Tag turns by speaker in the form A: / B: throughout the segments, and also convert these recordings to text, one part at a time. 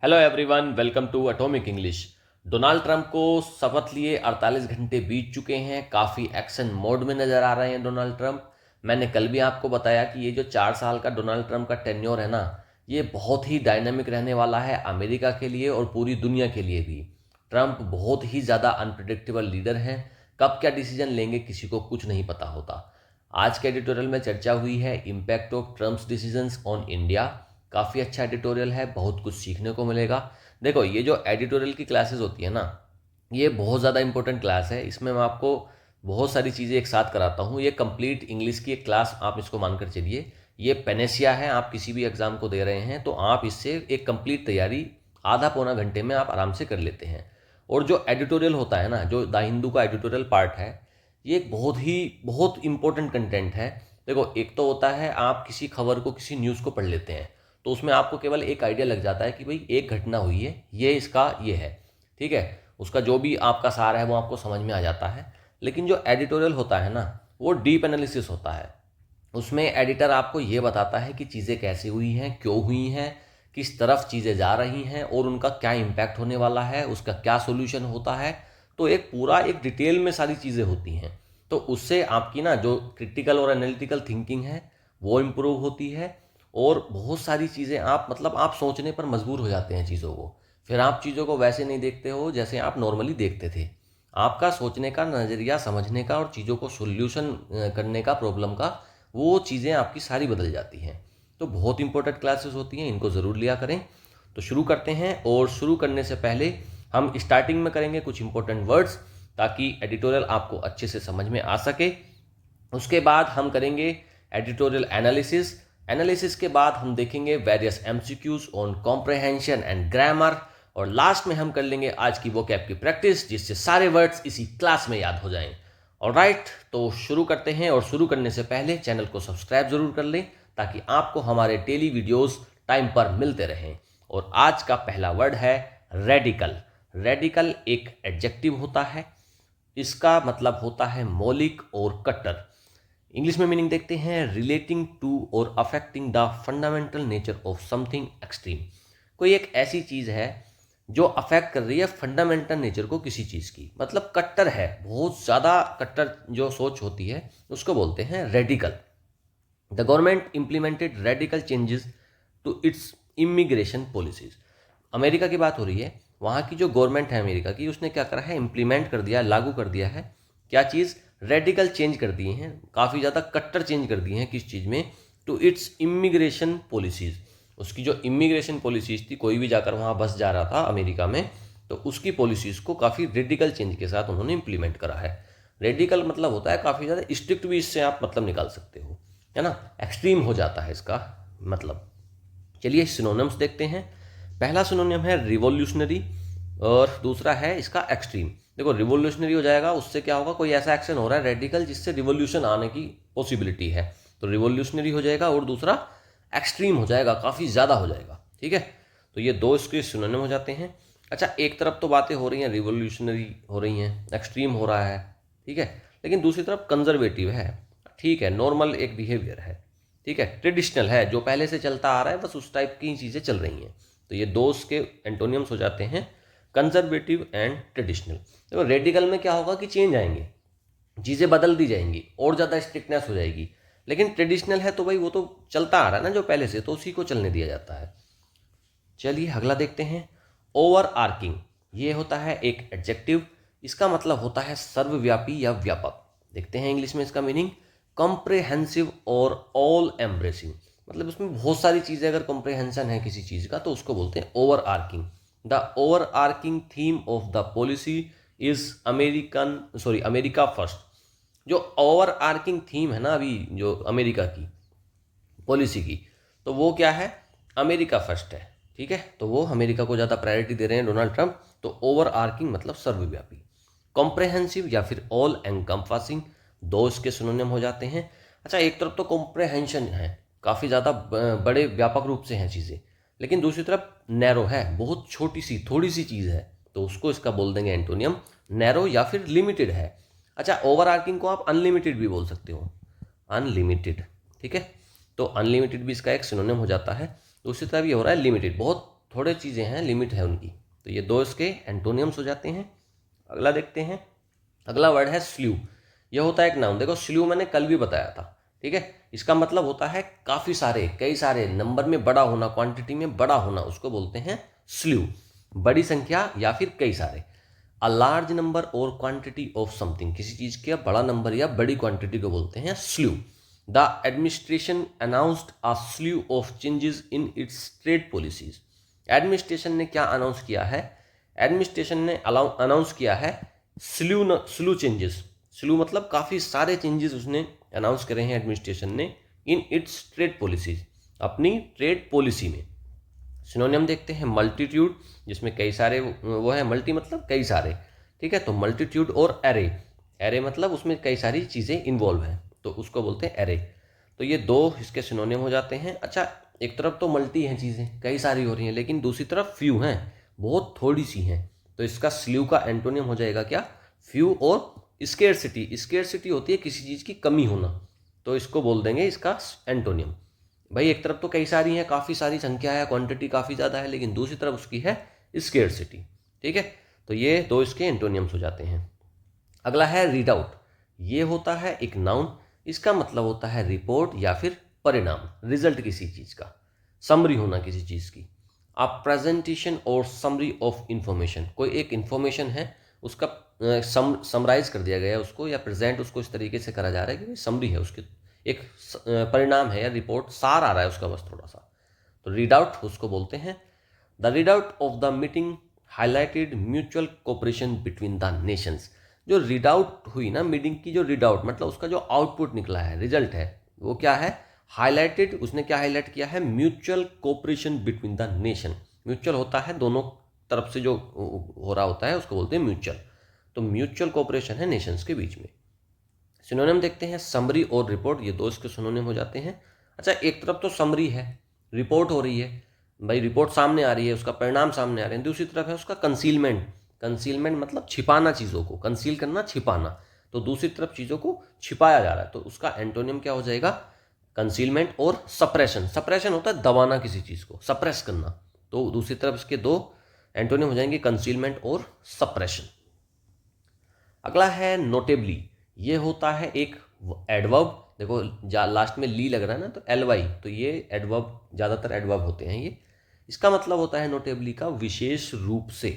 A: Hello everyone, welcome to Atomic English. Donald Trump को शपथ लिए 48 घंटे बीत चुके हैं। काफ़ी एक्शन मोड में नज़र आ रहे हैं डोनाल्ड ट्रंप। मैंने कल भी आपको बताया कि ये जो 4 साल का डोनाल्ड ट्रंप का टेन्योर है ना, ये बहुत ही डायनामिक रहने वाला है अमेरिका के लिए और पूरी दुनिया के लिए भी। ट्रंप बहुत ही ज़्यादा अनप्रिडिक्टेबल लीडर हैं। कब क्या डिसीजन लेंगे किसी को कुछ नहीं पता होता। आज के एडिटोरियल में चर्चा हुई है impact of Trump's decisions on India. काफ़ी अच्छा एडिटोरियल है, बहुत कुछ सीखने को मिलेगा। देखो, ये जो एडिटोरियल की क्लासेस होती है ना, ये बहुत ज़्यादा इंपॉर्टेंट क्लास है। इसमें मैं आपको बहुत सारी चीज़ें एक साथ कराता हूँ। ये कंप्लीट इंग्लिश की एक क्लास आप इसको मानकर चलिए। ये पेनेसिया है, आप किसी भी एग्ज़ाम को दे रहे हैं तो आप इससे एक कंप्लीट तैयारी आधा पौना घंटे में आप आराम से कर लेते हैं। और जो एडिटोरियल होता है ना, जो द हिंदू का एडिटोरियल पार्ट है, ये एक बहुत इंपॉर्टेंट कंटेंट है। देखो, एक तो होता है आप किसी खबर को, किसी न्यूज़ को पढ़ लेते हैं तो उसमें आपको केवल एक आइडिया लग जाता है कि भाई एक घटना हुई है, ये इसका ये है, ठीक है। उसका जो भी आपका सार है वो आपको समझ में आ जाता है। लेकिन जो एडिटोरियल होता है ना, वो डीप एनालिसिस होता है। उसमें एडिटर आपको ये बताता है कि चीज़ें कैसे हुई हैं, क्यों हुई हैं, किस तरफ चीज़ें जा रही हैं और उनका क्या इम्पैक्ट होने वाला है, उसका क्या सोल्यूशन होता है। तो एक पूरा एक डिटेल में सारी चीज़ें होती हैं। तो उससे आपकी ना जो क्रिटिकल और एनालिटिकल थिंकिंग है वो इम्प्रूव होती है। और बहुत सारी चीज़ें आप आप सोचने पर मजबूर हो जाते हैं चीज़ों को। फिर आप चीज़ों को वैसे नहीं देखते हो जैसे आप नॉर्मली देखते थे। आपका सोचने का नज़रिया, समझने का और चीज़ों को सोल्यूशन करने का, प्रॉब्लम का, वो चीज़ें आपकी सारी बदल जाती हैं। तो बहुत इंपॉर्टेंट क्लासेस होती हैं, इनको ज़रूर लिया करें। तो शुरू करते हैं। और शुरू करने से पहले हम स्टार्टिंग में करेंगे कुछ इंपॉर्टेंट वर्ड्स, ताकि एडिटोरियल आपको अच्छे से समझ में आ सके। उसके बाद हम करेंगे एडिटोरियल एनालिसिस। एनालिसिस के बाद हम देखेंगे various MCQs on comprehension and grammar. और लास्ट में हम कर लेंगे आज की वोकैब की प्रैक्टिस, जिससे सारे वर्ड्स इसी क्लास में याद हो जाएं। ऑलराइट, तो शुरू करते हैं। और शुरू करने से पहले चैनल को सब्सक्राइब जरूर कर लें, ताकि आपको हमारे डेली वीडियोस टाइम पर मिलते रहें। और आज का पहला वर्ड है रेडिकल। रेडिकल एक एडजेक्टिव होता है। इसका मतलब होता है मौलिक और कट्टर। इंग्लिश में मीनिंग देखते हैं, रिलेटिंग टू और affecting the fundamental nature of something extreme. कोई एक ऐसी चीज़ है जो अफेक्ट कर रही है फंडामेंटल नेचर को किसी चीज़ की, मतलब कट्टर है, बहुत ज़्यादा कट्टर जो सोच होती है उसको बोलते हैं radical. The government implemented radical changes to its immigration policies. America की बात हो रही है। वहाँ की जो गवर्नमेंट है अमेरिका की, उसने क्या करा है, इम्प्लीमेंट कर दिया, लागू कर दिया है। क्या चीज़? रेडिकल चेंज कर दिए हैं, काफ़ी ज़्यादा कट्टर चेंज कर दिए हैं। किस चीज़ में? To its immigration policies. उसकी जो इमिग्रेशन पॉलिसीज़ थी, कोई भी जाकर वहाँ बस जा रहा था अमेरिका में, तो उसकी पॉलिसीज़ को काफ़ी रेडिकल चेंज के साथ उन्होंने इम्प्लीमेंट करा है। रेडिकल मतलब होता है काफ़ी ज़्यादा स्ट्रिक्ट, भी इससे आप मतलब निकाल सकते हो, है ना। एक्सट्रीम हो जाता है इसका मतलब। चलिए सिनोनिम्स देखते हैं। पहला सिनोनिम है रिवॉल्यूशनरी और दूसरा है इसका एक्सट्रीम। देखो, रिवॉल्यूशनरी हो जाएगा, उससे क्या होगा, कोई ऐसा एक्शन हो रहा है रेडिकल जिससे रिवॉल्यूशन आने की पॉसिबिलिटी है, तो रिवॉल्यूशनरी हो जाएगा। और दूसरा एक्सट्रीम हो जाएगा, काफ़ी ज़्यादा हो जाएगा, ठीक है। तो ये दो इसके सिनोनिम हो जाते हैं। अच्छा, एक तरफ तो बातें हो रही हैं, रिवॉल्यूशनरी हो रही हैं, एक्सट्रीम हो रहा है, ठीक है। लेकिन दूसरी तरफ कंजर्वेटिव है, ठीक है, नॉर्मल एक बिहेवियर है, ठीक है, ट्रेडिशनल है, जो पहले से चलता आ रहा है, बस उस टाइप की चीज़ें चल रही हैं। तो ये दो उसके एंटोनियम्स हो जाते हैं, कंजर्वेटिव एंड ट्रेडिशनल। देखो, रेडिकल में क्या होगा कि चेंज आएंगे, चीज़ें बदल दी जाएंगी और ज़्यादा स्ट्रिक्टनेस हो जाएगी। लेकिन ट्रेडिशनल है तो भाई वो तो चलता आ रहा है ना जो पहले से, तो उसी को चलने दिया जाता है। चलिए अगला देखते हैं, ओवर आर्किंग। ये होता है एक एडजेक्टिव। इसका मतलब होता है सर्वव्यापी या व्यापक। देखते हैं इंग्लिश में इसका मीनिंग, कॉम्प्रेहेंसिव और ऑल एम्ब्रेसिंग। मतलब उसमें बहुत सारी चीज़ें, अगर कॉम्प्रेहेंशन है किसी चीज़ का तो उसको बोलते हैं overarching. The overarching theme of the policy is America first. जो ओवर आर्किंग थीम है ना अभी जो अमेरिका की पॉलिसी की, तो वो क्या है, अमेरिका फर्स्ट है, ठीक है। तो वो अमेरिका को ज़्यादा प्रायोरिटी दे रहे हैं डोनाल्ड ट्रंप। तो ओवर आर्किंग मतलब सर्वव्यापी। कॉम्प्रहेंसिव या फिर ऑल एनकम्पासिंग, दो इसके सिनोनिम हो जाते हैं। अच्छा, एक तरफ तो कॉम्प्रहेंशन है, काफ़ी ज़्यादा बड़े व्यापक रूप से हैं चीज़ें, लेकिन दूसरी तरफ नैरो है, बहुत छोटी सी थोड़ी सी चीज़ है, तो उसको इसका बोल देंगे एंटोनियम नैरो या फिर लिमिटेड है। अच्छा, ओवर आर्किंग को आप अनलिमिटेड भी बोल सकते हो, अनलिमिटेड, ठीक है। तो अनलिमिटेड भी इसका एक सिनोनिम हो जाता है। दूसरी तरफ ये हो रहा है लिमिटेड, बहुत थोड़े चीज़ें हैं, लिमिट है उनकी। तो ये दो इसके एंटोनियम्स हो जाते हैं। अगला देखते हैं, अगला वर्ड है स्ल्यू। यह होता है एक नाउन। देखो स्ल्यू मैंने कल भी बताया था, ठीक है। इसका मतलब होता है काफ़ी सारे, कई सारे, नंबर में बड़ा होना, क्वांटिटी में बड़ा होना, उसको बोलते हैं स्ल्यू। बड़ी संख्या या फिर कई सारे। अ लार्ज नंबर और क्वांटिटी ऑफ समथिंग, किसी चीज़ का बड़ा नंबर या बड़ी क्वांटिटी को बोलते हैं slew. The administration announced a slew of changes in its trade policies. Administration ने क्या अनाउंस किया है? एडमिनिस्ट्रेशन ने अनाउंस किया है स्लू चेंजेस। स्लू मतलब काफ़ी सारे चेंजेस उसने अनाउंस करे हैं एडमिनिस्ट्रेशन ने इन इट्स ट्रेड पॉलिसीज, अपनी ट्रेड पॉलिसी में। सिनोनियम देखते हैं, मल्टीट्यूड, जिसमें कई सारे वो है, मल्टी मतलब कई सारे, ठीक है। तो मल्टीट्यूड और एरे, एरे मतलब उसमें कई सारी चीज़ें इन्वॉल्व हैं, तो उसको बोलते हैं एरे। तो ये दो इसके सिनोनियम हो जाते हैं। अच्छा, एक तरफ तो मल्टी हैं चीज़ें, कई सारी हो रही हैं, लेकिन दूसरी तरफ फ्यू हैं, बहुत थोड़ी सी हैं। तो इसका स्ल्यू का एंटोनियम हो जाएगा क्या? फ्यू और स्केर्सिटी। स्केर्सिटी होती है किसी चीज़ की कमी होना, तो इसको बोल देंगे इसका एंटोनियम। भाई एक तरफ तो कई सारी हैं, काफ़ी सारी संख्या है, क्वांटिटी काफ़ी ज़्यादा है, लेकिन दूसरी तरफ उसकी है स्केर्सिटी, ठीक है। तो ये दो इसके एंटोनियम्स हो जाते हैं। अगला है रीड आउट। ये होता है एक नाउन। इसका मतलब होता है रिपोर्ट या फिर परिणाम, रिजल्ट किसी चीज़ का, समरी होना किसी चीज़ की। अ प्रेजेंटेशन और समरी ऑफ इंफॉर्मेशन, कोई एक इंफॉर्मेशन है, उसका समराइज कर दिया गया है उसको, या प्रेजेंट उसको इस तरीके से करा जा रहा है कि समरी है उसकी, एक परिणाम है या रिपोर्ट, सार आ रहा है उसका बस थोड़ा सा। तो रीड आउट उसको बोलते हैं। The read out of the meeting highlighted mutual cooperation between the Nations. जो रीड आउट हुई ना मीटिंग की, जो रीड आउट मतलब उसका जो आउटपुट निकला है, रिजल्ट है, वो क्या है? हाईलाइटेड। उसने क्या हाईलाइट किया है? Mutual cooperation between the nation. Mutual होता है दोनों तरफ से जो हो रहा होता है उसको बोलते हैं म्यूचुअल। तो म्यूचुअल कोऑपरेशन है नेशंस के बीच में। सिनोनिम देखते हैं, समरी और रिपोर्ट, ये दो इसके सिनोनिम हो जाते हैं। अच्छा, एक तरफ तो समरी है, रिपोर्ट हो रही है, भाई रिपोर्ट सामने आ रही है, उसका परिणाम सामने आ रहे हैं। दूसरी तरफ है उसका कंसीलमेंट। कंसीलमेंट मतलब छिपाना चीज़ों को, कंसील करना, छिपाना। तो दूसरी तरफ चीज़ों को छिपाया जा रहा है, तो उसका एंटोनियम क्या हो जाएगा? कंसीलमेंट और सप्रेशन। सप्रेशन होता है दबाना किसी चीज़ को, सप्रेस करना। तो दूसरी तरफ इसके दो एंटोनियम हो जाएंगे, कंसीलमेंट और सप्रेशन। अगला है नोटेबली। ये होता है एक एडवर्ब। देखो लास्ट में ली लग रहा है ना, तो एलवाई, तो ये एडवर्ब, ज़्यादातर एडवर्ब होते हैं ये। इसका मतलब होता है नोटेबली का विशेष रूप से,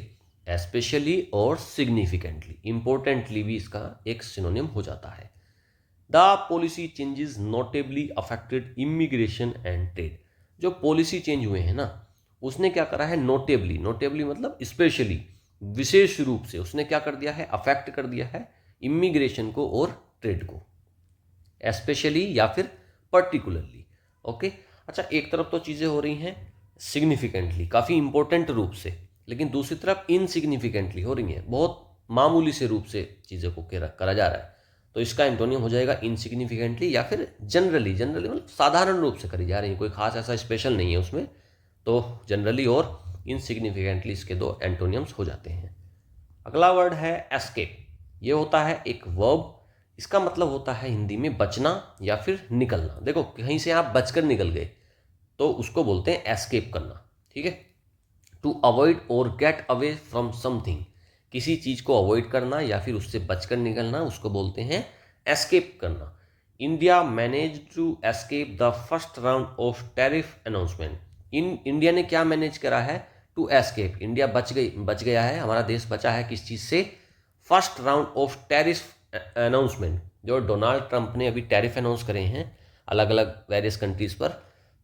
A: एस्पेशली और सिग्निफिकेंटली, इंपॉर्टेंटली भी इसका एक सिनोनिम हो जाता है। The policy changes notably affected immigration and trade. जो पॉलिसी चेंज हुए हैं ना, उसने क्या करा है? नोटेबली, नोटेबली मतलब स्पेशली, विशेष रूप से उसने क्या कर दिया है? अफेक्ट कर दिया है इमिग्रेशन को और ट्रेड को, एस्पेशली या फिर पर्टिकुलरली। ओके। अच्छा, एक तरफ तो चीज़ें हो रही हैं सिग्निफिकेंटली, काफ़ी इंपॉर्टेंट रूप से, लेकिन दूसरी तरफ इनसिग्निफिकेंटली हो रही हैं, बहुत मामूली से रूप से चीज़ों को करा जा रहा है। तो इसका एंटोनियम हो जाएगा इनसिग्निफिकेंटली या फिर जनरली। जनरली मतलब साधारण रूप से करी जा रही है, कोई खास ऐसा स्पेशल नहीं है उसमें। तो जनरली और इनसिग्निफिकेंटली इसके दो एंटोनियम्स हो जाते हैं। अगला वर्ड है एस्केप। ये होता है एक वर्ब। इसका मतलब होता है हिंदी में बचना या फिर निकलना। देखो कहीं से आप बचकर निकल गए तो उसको बोलते हैं एस्केप करना, ठीक है। टू अवॉइड और गेट अवे फ्रॉम समथिंग, किसी चीज को अवॉइड करना या फिर उससे बचकर निकलना, उसको बोलते हैं एस्केप करना। India manage to escape the first round of tariff announcement. India ने क्या मैनेज करा है? टू एस्केप, इंडिया बच गया है, हमारा देश बचा है किस चीज से? First round of tariff announcement. जो डोनाल्ड ट्रंप ने अभी टैरिफ अनाउंस करे हैं अलग अलग वेरियस कंट्रीज पर,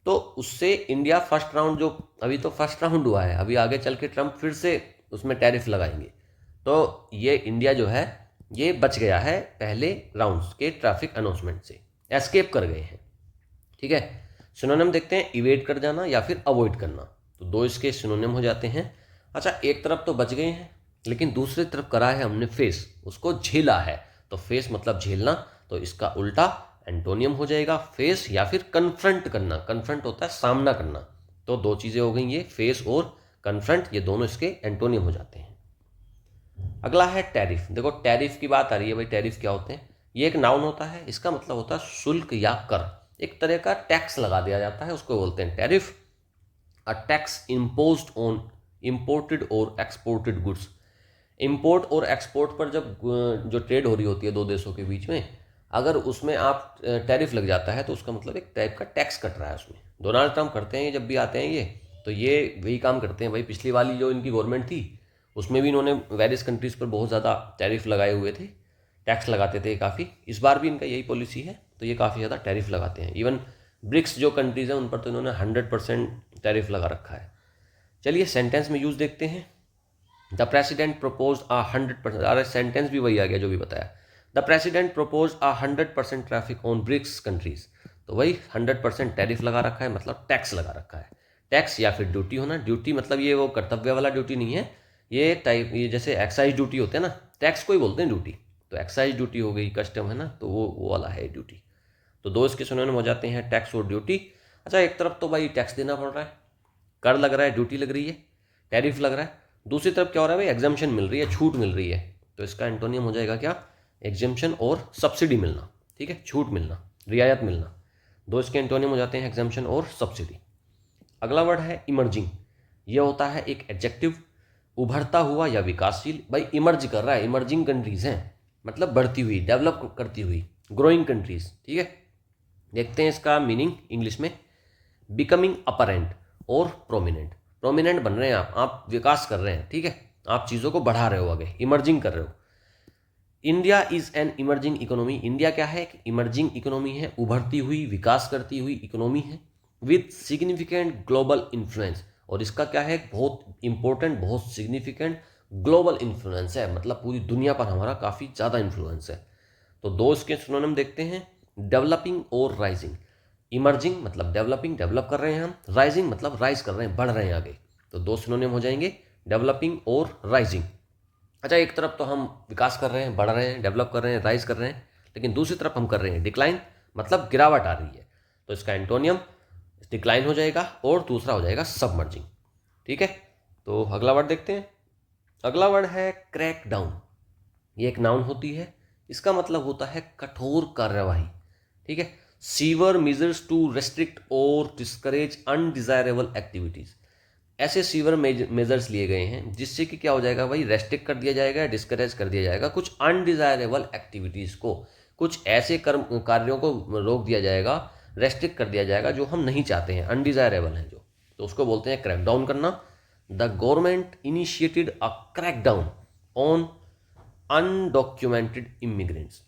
A: तो उससे इंडिया फर्स्ट राउंड, जो अभी तो फर्स्ट राउंड हुआ है, अभी आगे चल के ट्रंप फिर से उसमें टैरिफ लगाएंगे। तो ये इंडिया जो है ये बच गया है पहले राउंड्स के ट्रैफिक अनाउंसमेंट से, एस्केप कर गए हैं, ठीक है। सिनोनिम देखते हैं, इवेट कर जाना या फिर अवॉइड करना। तो दो इसके सिनोनिम हो जाते हैं। अच्छा, एक तरफ तो बच गए हैं, लेकिन दूसरी तरफ करा है हमने फेस, उसको झेला है। तो फेस मतलब झेलना, तो इसका उल्टा एंटोनियम हो जाएगा फेस या फिर कन्फ्रंट करना। कन्फ्रंट होता है सामना करना। तो दो चीज़ें हो गई, ये फेस और कन्फ्रंट, ये दोनों इसके एंटोनियम हो जाते हैं। अगला है टैरिफ। देखो टैरिफ की बात आ रही है, भाई टैरिफ क्या होते हैं? ये एक नाउन होता है, इसका मतलब होता है शुल्क या कर। एक तरह का टैक्स लगा दिया जाता है, उसको बोलते हैं tariff. A tax imposed on imported और एक्सपोर्टेड गुड्स। इंपोर्ट और एक्सपोर्ट पर जब जो ट्रेड हो रही होती है दो देशों के बीच में, अगर उसमें आप टैरिफ लग जाता है तो उसका मतलब एक टाइप का टैक्स कट रहा है उसमें। डोनाल्ड ट्रंप करते हैं ये, जब भी आते हैं ये, तो ये वही काम करते हैं भाई। पिछली वाली जो इनकी गवर्नमेंट थी उसमें भी इन्होंने वेरियस कंट्रीज़ पर बहुत ज़्यादा टैरिफ लगाए हुए थे, टैक्स लगाते थे काफ़ी। इस बार भी इनका यही पॉलिसी है, तो ये काफ़ी ज़्यादा टैरिफ लगाते हैं। इवन ब्रिक्स जो कंट्रीज़ हैं उन पर तो इन्होंने 100% टैरिफ लगा रखा है। चलिए सेंटेंस में यूज़ देखते हैं। द प्रेसिडेंट प्रपोज 100%, अरे सेंटेंस भी वही आ गया जो भी बताया। The president propose 100% traffic on BRICS countries. तो वही 100% टैरिफ लगा रखा है, मतलब टैक्स लगा रखा है। टैक्स या फिर ड्यूटी होना। ड्यूटी मतलब ये वो कर्तव्य वाला ड्यूटी नहीं है, ये टाइप, ये जैसे एक्साइज ड्यूटी होते हैं ना, टैक्स को ही बोलते हैं ड्यूटी। तो एक्साइज ड्यूटी हो गई, कस्टम है ना, तो वो वाला है ड्यूटी। तो दो इसके सिनोनिम हो जाते हैं, टैक्स और ड्यूटी। अच्छा, एक तरफ तो भाई टैक्स देना पड़ रहा है, कर लग रहा है, ड्यूटी लग रही है, टैरिफ लग रहा है। दूसरी तरफ क्या हो रहा है भाई, एग्जम्पशन मिल रही है, छूट मिल रही है। तो इसका एंटोनियम हो जाएगा क्या, एग्जम्पशन और सब्सिडी मिलना। ठीक है, छूट मिलना, रियायत मिलना। दो इसके एंटोनियम हो जाते हैं, एग्जम्पशन और सब्सिडी। अगला वर्ड है इमर्जिंग। ये होता है एक एडजेक्टिव, उभरता हुआ या विकासशील। भाई इमर्ज कर रहा है, इमर्जिंग कंट्रीज हैं, मतलब बढ़ती हुई, डेवलप करती हुई, ग्रोइंग कंट्रीज। ठीक है, देखते हैं इसका मीनिंग इंग्लिश में। बिकमिंग अपरेंट और प्रोमिनेंट। प्रोमिनेंट बन रहे हैं आप विकास कर रहे हैं। ठीक है, आप चीज़ों को बढ़ा रहे हो, आगे इमर्जिंग कर रहे हो। India is an emerging economy. India क्या है, एक इमर्जिंग इकोनॉमी है, उभरती हुई, विकास करती हुई इकोनॉमी है, विथ सिग्निफिकेंट ग्लोबल इन्फ्लुएंस। और इसका क्या है, बहुत इंपॉर्टेंट, बहुत सिग्निफिकेंट ग्लोबल इन्फ्लुएंस है, मतलब पूरी दुनिया पर हमारा काफ़ी ज़्यादा इन्फ्लुएंस है। तो दो इसके सिनोनिम देखते हैं, डेवलपिंग और राइजिंग। इमर्जिंग मतलब डेवलपिंग, डेवलप कर रहे हैं हम। राइजिंग मतलब राइज कर रहे हैं, बढ़ रहे हैं आगे। तो दो सिनोनिम हो जाएंगे, डेवलपिंग और राइजिंग। अच्छा, एक तरफ तो हम विकास कर रहे हैं, बढ़ रहे हैं, डेवलप कर रहे हैं, राइज कर रहे हैं, लेकिन दूसरी तरफ हम कर रहे हैं डिक्लाइन, मतलब गिरावट आ रही है। तो इसका एंटोनियम डिक्लाइन हो जाएगा और दूसरा हो जाएगा सबमर्जिंग। ठीक है, तो अगला वर्ड देखते हैं। अगला वर्ड है क्रैक डाउन। ये एक नाउन होती है, इसका मतलब होता है कठोर कार्यवाही। ठीक है, सीवर मेजर्स टू रेस्ट्रिक्ट और डिस्करेज अनडिजायरेबल एक्टिविटीज। ऐसे सीवर मेजर्स लिए गए हैं जिससे कि क्या हो जाएगा भाई, रेस्ट्रिक्ट कर दिया जाएगा, डिस्करेज कर दिया जाएगा कुछ अनडिजायरेबल एक्टिविटीज़ को, कुछ ऐसे कर्म कार्यों को रोक दिया जाएगा, रेस्ट्रिक्ट कर दिया जाएगा जो हम नहीं चाहते हैं, अनडिजायरेबल हैं जो। तो उसको बोलते हैं क्रैकडाउन करना। The government initiated a crackdown on undocumented immigrants.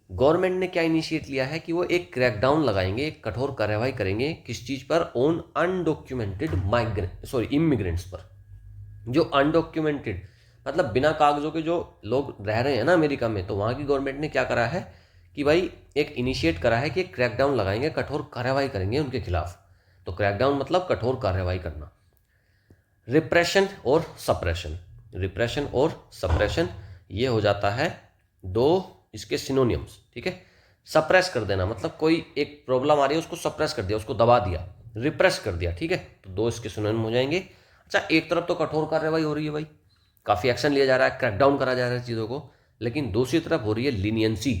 A: Government ने क्या इनिशिएट लिया है कि वो एक क्रैकडाउन लगाएंगे, एक कठोर कार्यवाही करेंगे, किस चीज़ पर, ऑन अनडॉक्यूमेंटेड इमिग्रेंट्स पर। जो अनडॉक्यूमेंटेड मतलब बिना कागजों के जो लोग रह रहे हैं ना अमेरिका में, तो वहाँ की गवर्नमेंट ने क्या करा है कि भाई एक इनिशिएट करा है कि एक क्रैकडाउन लगाएंगे, कठोर कार्यवाही करेंगे उनके खिलाफ। तो क्रैकडाउन मतलब कठोर कार्यवाही करना। रिप्रेशन और सप्रेशन। रिप्रेशन और सप्रेशन ये हो जाता है दो इसके सिनोनियम्स। ठीक है, सप्रेस कर देना मतलब कोई एक प्रॉब्लम आ रही है उसको सप्रेस कर दिया, उसको दबा दिया, रिप्रेस कर दिया। ठीक है, तो दो इसके सिनोनिम हो जाएंगे। अच्छा, एक तरफ तो कठोर कार्रवाई हो रही है भाई, काफ़ी एक्शन लिया जा रहा है, क्रैकडाउन करा जा रहा है चीज़ों को, लेकिन दूसरी तरफ हो रही है लीनियंसी,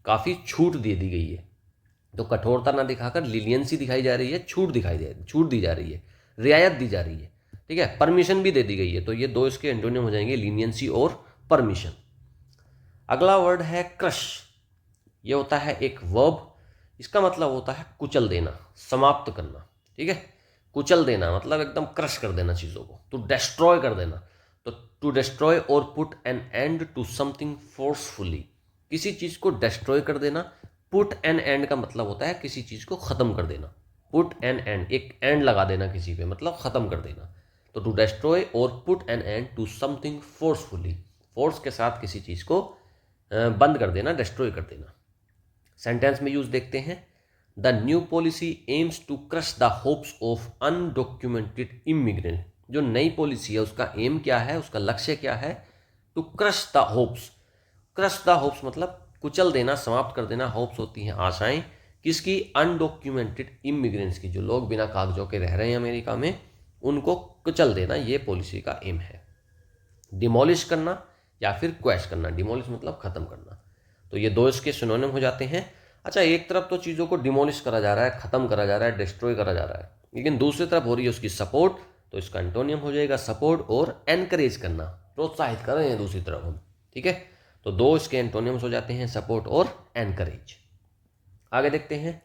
A: काफ़ी छूट दे दी गई है। तो कठोरता ना दिखाकर लीनियंसी दिखाई जा रही है, छूट दी जा रही है, रियायत दी जा रही है। ठीक है, परमिशन भी दे दी गई है। तो ये दो इसके एंटोनियम हो जाएंगे, लीनियंसी और परमिशन। अगला वर्ड है क्रश। ये होता है एक वर्ब, इसका मतलब होता है कुचल देना, समाप्त करना। ठीक है, कुचल देना मतलब एकदम क्रश कर देना चीज़ों को, टू डिस्ट्रॉय कर देना। तो टू डिस्ट्रॉय और put an end to something forcefully, किसी चीज़ को डिस्ट्रॉय कर देना। पुट एन एंड का मतलब होता है किसी चीज़ को ख़त्म कर देना। पुट एन एंड, एक एंड लगा देना किसी पे, मतलब ख़त्म कर देना। तो टू डिस्ट्रॉय और put an end to something forcefully, force के साथ किसी चीज़ को बंद कर देना, डिस्ट्रॉय कर देना। सेंटेंस में यूज देखते हैं। The new policy aims to crush the hopes of undocumented immigrant. जो नई पॉलिसी है उसका एम क्या है, उसका लक्ष्य क्या है, to crush the hopes. Crush the hopes मतलब कुचल देना, समाप्त कर देना। होप्स होती हैं आशाएं, किसकी, अनडॉक्यूमेंटेड इमिग्रेंट्स की, जो लोग बिना कागजों के रह रहे हैं अमेरिका में, उनको कुचल देना, ये पॉलिसी का एम है। डिमोलिश करना या फिर क्वैश करना। डिमोलिश मतलब खत्म करना। तो ये दो इसके सिनोनिम हो जाते हैं। अच्छा, एक तरफ तो चीज़ों को डिमोलिश करा जा रहा है, ख़त्म करा जा रहा है, डिस्ट्रॉय करा जा रहा है, लेकिन दूसरी तरफ हो रही है उसकी सपोर्ट, तो इसका एंटोनियम हो जाएगा सपोर्ट और एनकरेज करना, प्रोत्साहित कर रहे हैं दूसरी तरफ हम, ठीक है। तो दो इसके एंटोनियम्स हो जाते हैं, सपोर्ट और एनकरेज। आगे देखते हैं,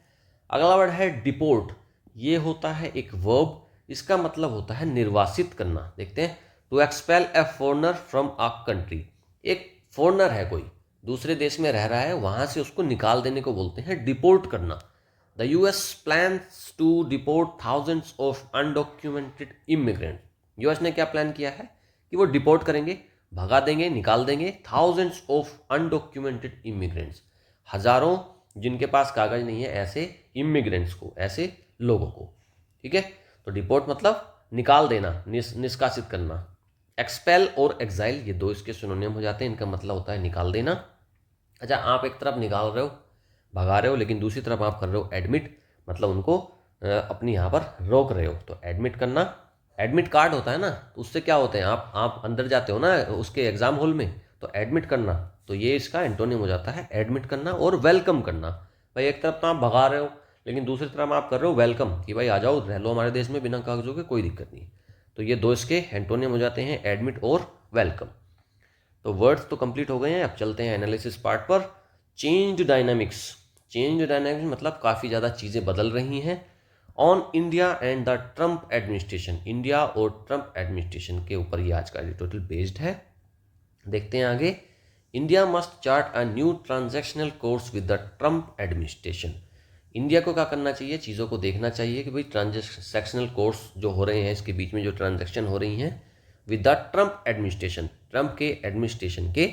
A: अगला वर्ड है डिपोर्ट। ये होता है एक वर्ब, इसका मतलब होता है निर्वासित करना। देखते हैं, to expel a foreigner from a country. एक फॉरनर है, कोई दूसरे देश में रह रहा है, वहां से उसको निकाल देने को बोलते हैं डिपोर्ट करना। The US plans to deport thousands of undocumented immigrant. US ने क्या प्लान किया है कि वो डिपोर्ट करेंगे, भगा देंगे, निकाल देंगे थाउजेंड्स ऑफ अनडॉक्यूमेंटेड इमिग्रेंट्स, हजारों जिनके पास कागज नहीं है ऐसे इमिग्रेंट्स को, ऐसे लोगों को, ठीक है। तो डिपोर्ट मतलब निकाल देना, निष्कासित करना। एक्सपेल और एक्साइल ये दो इसके सिनोनिम हो जाते हैं, इनका मतलब होता है निकाल देना। अच्छा, आप एक तरफ निकाल रहे हो, भगा रहे हो, लेकिन दूसरी तरफ आप कर रहे हो एडमिट, मतलब उनको अपनी यहाँ पर रोक रहे हो, तो एडमिट करना। एडमिट कार्ड होता है ना, तो उससे क्या होते हैं, आप अंदर जाते हो ना उसके एग्जाम हॉल में, तो एडमिट करना, तो ये इसका एंटोनिम हो जाता है एडमिट करना और वेलकम करना। भाई एक तरफ तो आप भगा रहे हो, लेकिन दूसरी तरफ आप कर रहे हो वेलकम, कि भाई आ जाओ, रह लो हमारे देश में बिना कागजों के, कोई दिक्कत नहीं। तो ये दो इसके एंटोनिम हो जाते हैं, एडमिट और वेलकम। तो वर्ड्स तो कंप्लीट हो गए हैं, अब चलते हैं एनालिसिस पार्ट पर। Change dynamics. चेंज डायनामिक्स मतलब काफ़ी ज़्यादा चीज़ें बदल रही हैं। On India and the Trump administration, India और ट्रंप एडमिनिस्ट्रेशन के ऊपर ये आज का एडिटोरियल बेस्ड है। देखते हैं आगे। India must chart a new transactional course with the Trump administration. India को क्या करना चाहिए, चीज़ों को देखना चाहिए कि भाई ट्रांजैक्शनल कोर्स जो हो रहे हैं, इसके बीच में जो ट्रांजैक्शन हो रही हैं with the Trump administration, Trump के एडमिनिस्ट्रेशन के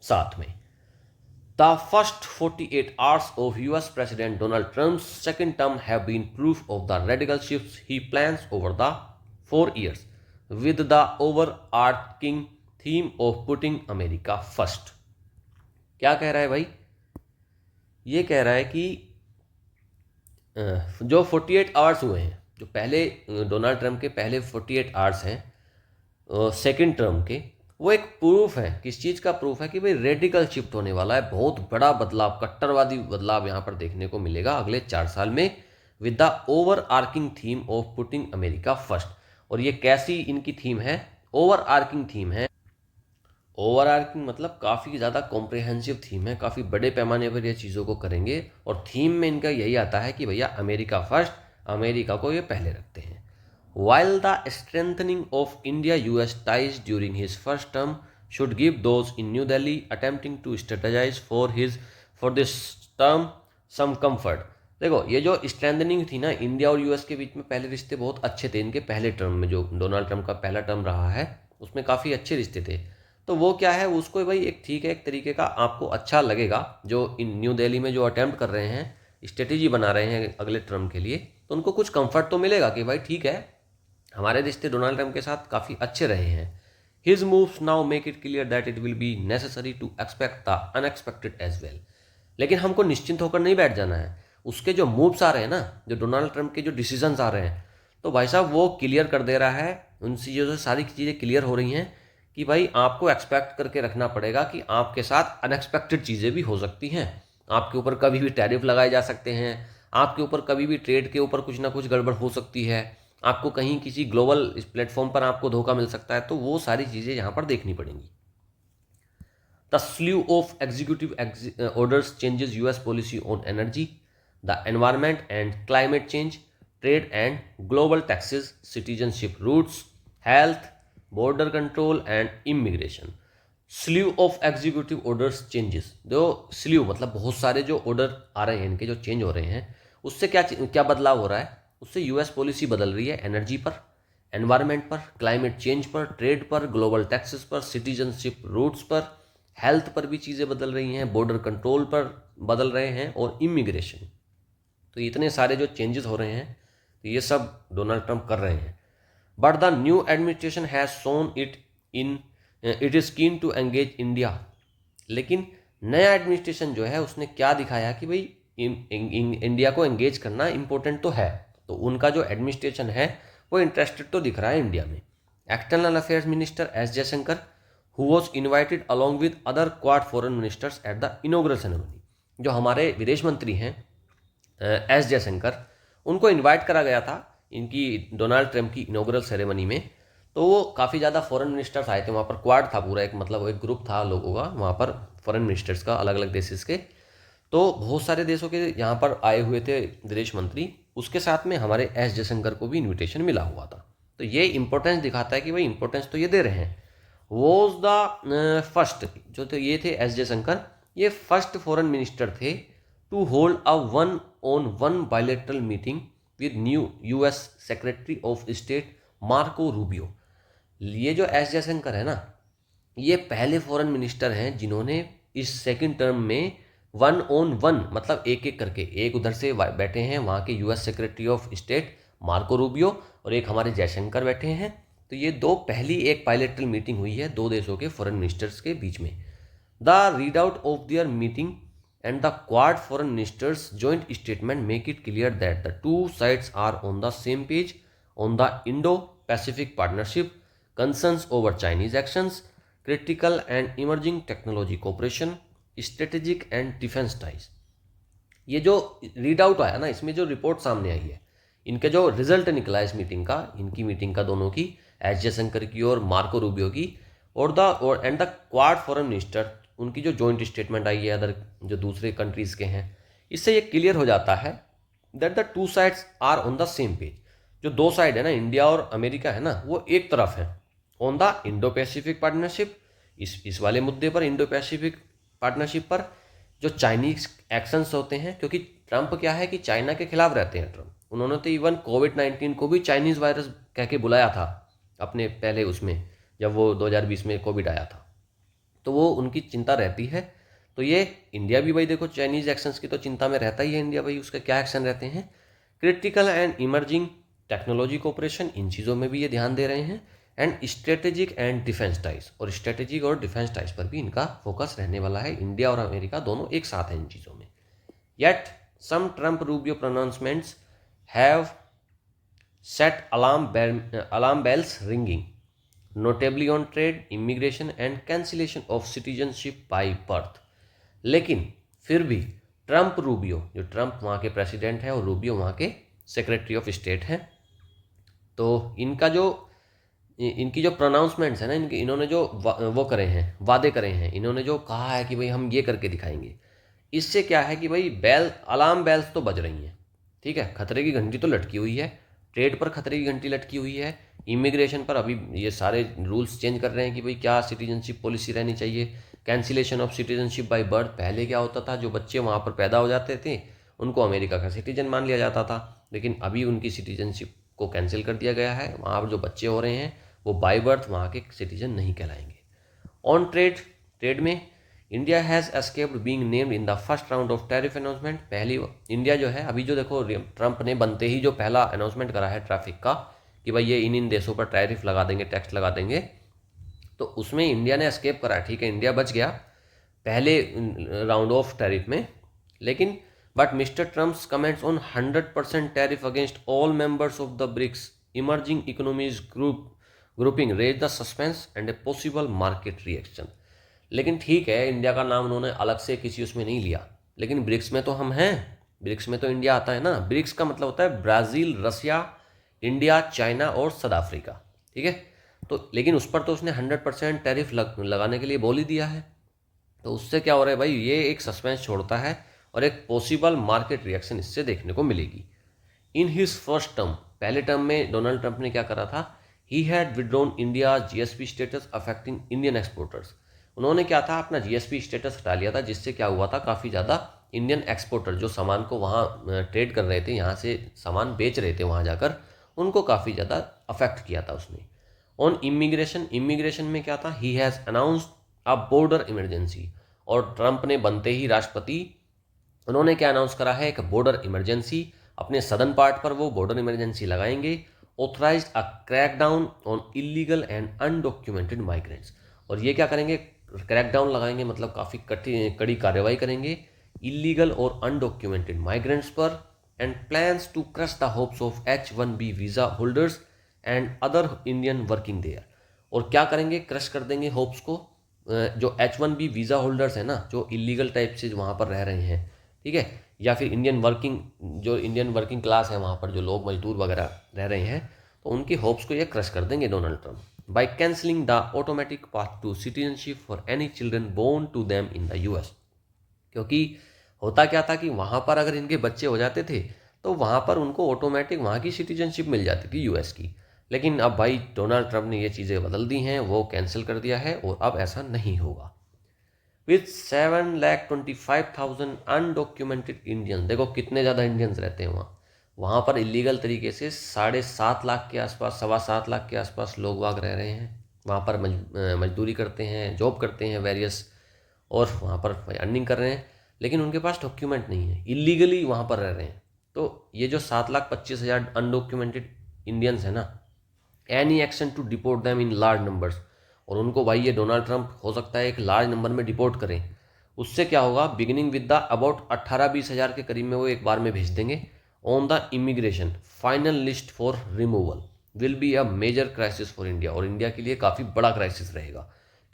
A: साथ में। The first 48 hours of US President Donald Trump's second term have been proof of the radical shifts he plans over the 4 years, with the overarching theme of putting America first. क्या कह रहा है भाई, ये कह रहा है कि जो 48 आवर्स हुए हैं, जो पहले डोनाल्ड ट्रंप के पहले 48 आवर्स हैं सेकेंड टर्म के, वो एक प्रूफ है। किस चीज़ का प्रूफ है कि भाई रेडिकल शिफ्ट होने वाला है, बहुत बड़ा बदलाव, कट्टरवादी बदलाव यहाँ पर देखने को मिलेगा अगले 4 साल में, with the overarching theme of putting America first. और ये कैसी इनकी थीम है, ओवर आर्किंग थीम है। ओवर आर्किंग मतलब काफ़ी ज़्यादा कॉम्प्रिहेंसिव थीम है, काफ़ी बड़े पैमाने पर ये चीज़ों को करेंगे, और थीम में इनका यही आता है कि भैया अमेरिका फर्स्ट, अमेरिका को ये पहले रखते हैं। While the strengthening of India-US ties during his first term should give those in New Delhi attempting to strategize for this term some comfort। देखो, ये जो स्ट्रेंथनिंग थी ना इंडिया और यूएस के बीच में, पहले रिश्ते बहुत अच्छे थे इनके, पहले टर्म में जो डोनाल्ड ट्रंप का पहला टर्म रहा है उसमें काफ़ी अच्छे रिश्ते थे। तो वो क्या है, उसको भाई एक ठीक है, एक तरीके का आपको अच्छा लगेगा, जो इन न्यू दिल्ली में जो अटैम्प्ट कर रहे हैं, स्ट्रेटेजी बना रहे हैं अगले टर्म के लिए, तो उनको कुछ कंफर्ट तो मिलेगा कि भाई ठीक है, हमारे रिश्ते डोनाल्ड ट्रंप के साथ काफ़ी अच्छे रहे हैं। His moves now make it clear that it will be necessary to expect the unexpected as well. लेकिन हमको निश्चिंत होकर नहीं बैठ जाना है, उसके जो मूव्स आ रहे हैं ना, जो डोनाल्ड ट्रंप के जो डिसीजंस आ रहे हैं, तो भाई साहब वो क्लियर कर दे रहा है, उन चीज़ों से सारी चीज़ें क्लियर हो रही हैं कि भाई आपको एक्सपेक्ट करके रखना पड़ेगा कि आपके साथ अनएक्सपेक्टेड चीज़ें भी हो सकती हैं। आपके ऊपर कभी भी टैरिफ लगाए जा सकते हैं, आपके ऊपर कभी भी ट्रेड के ऊपर कुछ ना कुछ गड़बड़ हो सकती है, आपको कहीं किसी ग्लोबल प्लेटफॉर्म पर आपको धोखा मिल सकता है, तो वो सारी चीज़ें यहाँ पर देखनी पड़ेंगी। The sleeve of executive orders changes US policy on energy, the environment and climate change, trade and global taxes, citizenship routes, health, border control and immigration. Sleeve of executive orders changes, जो sleeve मतलब बहुत सारे जो order आ रहे हैं इनके, जो change हो रहे हैं, उससे क्या बदलाव हो रहा है, उससे यूएस पॉलिसी बदल रही है एनर्जी पर, एनवायरनमेंट पर, क्लाइमेट चेंज पर, ट्रेड पर, ग्लोबल टैक्सेस पर, सिटीजनशिप रूट्स पर, हेल्थ पर भी चीज़ें बदल रही हैं, बॉर्डर कंट्रोल पर बदल रहे हैं, और इमिग्रेशन। तो इतने सारे जो चेंजेस हो रहे हैं, तो ये सब डोनाल्ड ट्रंप कर रहे हैं। But the new administration has shown it is keen to engage India. लेकिन नया एडमिनिस्ट्रेशन जो है उसने क्या दिखाया कि भाई इंडिया को एंगेज करना इंपॉर्टेंट तो है, तो उनका जो एडमिनिस्ट्रेशन है वो इंटरेस्टेड तो दिख रहा है इंडिया में। External affairs minister S Jaishankar, who was invited along with other quad foreign ministers at the inaugural ceremony, जो हमारे विदेश मंत्री हैं एस जयशंकर, उनको इन्वाइट करा गया था इनकी डोनाल्ड ट्रंप की इनॉग्रल सेरेमनी में, तो वो काफ़ी ज़्यादा फॉरेन मिनिस्टर्स आए थे वहाँ पर। क्वाड था पूरा, एक मतलब एक ग्रुप था लोगों का वहाँ पर, फॉरेन मिनिस्टर्स का, अलग अलग देशेस के। तो बहुत सारे देशों के यहाँ पर आए हुए थे विदेश मंत्री। उसके साथ में हमारे एस जयशंकर को भी इन्विटेशन मिला हुआ था। तो ये इंपॉर्टेंस दिखाता है कि भाई इंपॉर्टेंस तो ये दे रहे हैं। वॉज द फर्स्ट, जो तो ये थे एस जयशंकर, ये फर्स्ट फॉरेन मिनिस्टर थे to hold a one on one bilateral meeting with new US secretary of state Marco Rubio. ये जो एस जयशंकर है ना, ये पहले फॉरेन मिनिस्टर हैं जिन्होंने इस सेकंड टर्म में वन ऑन वन, मतलब एक एक करके, एक उधर से बैठे हैं वहाँ के US secretary of state Marco Rubio, और एक हमारे जयशंकर बैठे हैं। तो ये दो पहली एक बायलैटरल मीटिंग हुई है दो देशों के फॉरेन मिनिस्टर्स के बीच में। The read out of their meeting and the Quad foreign ministers joint statement make it clear that the two sides are on the same page on the Indo-Pacific partnership, concerns over Chinese actions, critical and emerging technology cooperation, strategic and defense ties। ये जो read out आया ना, इसमें जो report सामने आई है, इनका जो रिजल्ट निकला इस मीटिंग का, इनकी मीटिंग का दोनों की, एस जयशंकर की और मार्को रूबियो की, और and the quad foreign minister, उनकी जो जॉइंट स्टेटमेंट आई है अदर जो दूसरे कंट्रीज़ के हैं, इससे ये क्लियर हो जाता है that the two sides are on the same page. जो दो साइड है ना, इंडिया और अमेरिका है ना, वो एक तरफ है on the Indo Pacific partnership, इस वाले मुद्दे पर, इंडो पैसिफिक पार्टनरशिप पर। जो चाइनीज एक्शंस होते हैं, क्योंकि ट्रंप क्या है कि चाइना के खिलाफ रहते हैं ट्रंप, उन्होंने तो इवन कोविड-19 को भी चाइनीज़ वायरस कह के बुलाया था अपने पहले उसमें, जब वो 2020 में कोविड आया था। तो वो उनकी चिंता रहती है। तो ये इंडिया भी भाई देखो चाइनीज़ एक्शंस की तो चिंता में रहता ही है इंडिया, भाई उसके क्या एक्शन रहते हैं। Critical and emerging technology cooperation, इन चीज़ों में भी ये ध्यान दे रहे हैं। And strategic and defence ties, और स्ट्रेटेजिक और डिफेंस टाइज पर भी इनका फोकस रहने वाला है। इंडिया और अमेरिका दोनों एक साथ हैं इन चीज़ों में। Yet some Trump Rubio pronouncements have set alarm bells ringing, notably on trade, immigration and cancellation of citizenship by birth. लेकिन फिर भी ट्रंप रूबियो, जो ट्रंप वहाँ के प्रेसिडेंट है और रूबियो वहाँ के सेक्रेटरी ऑफ स्टेट हैं, तो इनकी जो प्रोनाउंसमेंट्स है ना, इन्होंने जो वो करे हैं, वादे करे हैं, इन्होंने जो कहा है कि भाई हम ये करके दिखाएंगे, इससे क्या है कि भाई अलार्म बेल्स तो बज रही हैं, ठीक है, खतरे की घंटी तो लटकी हुई है, ट्रेड पर खतरे की घंटी लटकी हुई है, इमिग्रेशन पर अभी ये सारे रूल्स चेंज कर रहे हैं कि भाई क्या सिटीजनशिप पॉलिसी रहनी चाहिए, cancellation of citizenship by birth. पहले क्या होता था, जो बच्चे वहाँ पर पैदा हो जाते थे उनको अमेरिका का सिटीजन मान लिया जाता था, लेकिन अभी उनकी सिटीजनशिप को कैंसिल कर दिया गया है। वहाँ पर जो बच्चे हो रहे हैं वो बाय बर्थ वहाँ के सिटीजन नहीं कहलाएंगे। ऑन ट्रेड में India has escaped being named in the first round of tariff announcement. पहली इंडिया जो है, अभी जो देखो ट्रंप ने बनते ही जो पहला अनाउंसमेंट करा है ट्रैफिक का कि भाई ये इन देशों पर टैरिफ लगा देंगे, टैक्स लगा देंगे, तो उसमें इंडिया ने एस्केप करा, ठीक है, इंडिया बच गया पहले राउंड ऑफ टैरिफ में। लेकिन but Mister Trump's comments on 100% tariff against all members of the BRICS emerging economies grouping raise the suspense and a possible market reaction. लेकिन ठीक है, इंडिया का नाम उन्होंने अलग से किसी उसमें नहीं लिया, लेकिन ब्रिक्स में तो हम हैं, ब्रिक्स में तो इंडिया आता है ना। ब्रिक्स का मतलब होता है ब्राज़ील, रसिया, इंडिया, चाइना और साउथ अफ्रीका, ठीक है। तो लेकिन उस पर तो उसने 100% टैरिफ लगाने के लिए बोल ही दिया है। तो उससे क्या हो रहा है भाई, ये एक सस्पेंस छोड़ता है और एक पॉसिबल मार्केट रिएक्शन इससे देखने को मिलेगी। इन हिज फर्स्ट टर्म, पहले टर्म में डोनाल्ड ट्रंप ने क्या करा था, he had withdrawn India GSP status affecting Indian exporters. उन्होंने क्या था, अपना जीएसपी स्टेटस हटा लिया था, जिससे क्या हुआ था, काफ़ी ज़्यादा इंडियन एक्सपोर्टर जो सामान को वहाँ ट्रेड कर रहे थे, यहाँ से सामान बेच रहे थे वहाँ जाकर, उनको काफ़ी ज़्यादा अफेक्ट किया था उसने। ऑन इमिग्रेशन में क्या था, he has announced a border emergency. और ट्रंप ने बनते ही राष्ट्रपति, उन्होंने क्या अनाउंस करा है, एक बॉर्डर इमरजेंसी, अपने सदर्न पार्ट पर वो बॉर्डर इमरजेंसी लगाएंगे। Authorised a crackdown on illegal and undocumented migrants. और ये क्या करेंगे, क्रैकडाउन लगाएंगे, मतलब काफ़ी कड़ी कार्रवाई करेंगे इलीगल और अनडॉक्यूमेंटेड माइग्रेंट्स पर। And plans to crush the hopes of H-1B visa holders and other Indian working there. और क्या करेंगे, क्रश कर देंगे होप्स को, जो H-1B वीज़ा होल्डर्स हैं ना, जो इलीगल टाइप से वहाँ पर रह रहे हैं, ठीक है, या फिर इंडियन वर्किंग क्लास है वहाँ पर जो लोग मजदूर वगैरह रह रहे हैं, तो उनकी होप्स को ये क्रश कर देंगे Donald Trump by cancelling the automatic path to citizenship for any children born to them in the US. क्योंकि होता क्या था कि वहाँ पर अगर इनके बच्चे हो जाते थे तो वहाँ पर उनको ऑटोमेटिक वहाँ की सिटीजनशिप मिल जाती थी यूएस की। लेकिन अब भाई डोनाल्ड ट्रंप ने ये चीज़ें बदल दी हैं, वो कैंसिल कर दिया है और अब ऐसा नहीं होगा। विथ 7,25,000 अनडॉक्यूमेंटेड इंडियन, देखो कितने ज़्यादा इंडियंस रहते हैं वहाँ। वहाँ पर इलीगल तरीके से 7.5 लाख के आसपास, 7.25 लाख के आसपास लोग वाग रह रहे हैं। वहाँ पर मजदूरी करते हैं, जॉब करते हैं वेरियस, और वहाँ पर अर्निंग कर रहे हैं, लेकिन उनके पास डॉक्यूमेंट नहीं है, इलीगली वहाँ पर रह रहे हैं। तो ये जो 7,25,000 अनडॉक्यूमेंटेड इंडियंस हैं ना, any action to deport them in large numbers, और उनको भाई ये डोनाल्ड ट्रंप हो सकता है एक लार्ज नंबर में डिपोर्ट करें। उससे क्या होगा, बिगिनिंग विद द अबाउट 18-20 हज़ार के करीब में वो एक बार में भेज देंगे on the immigration final list for removal will be a major crisis for India. और इंडिया के लिए काफ़ी बड़ा क्राइसिस रहेगा,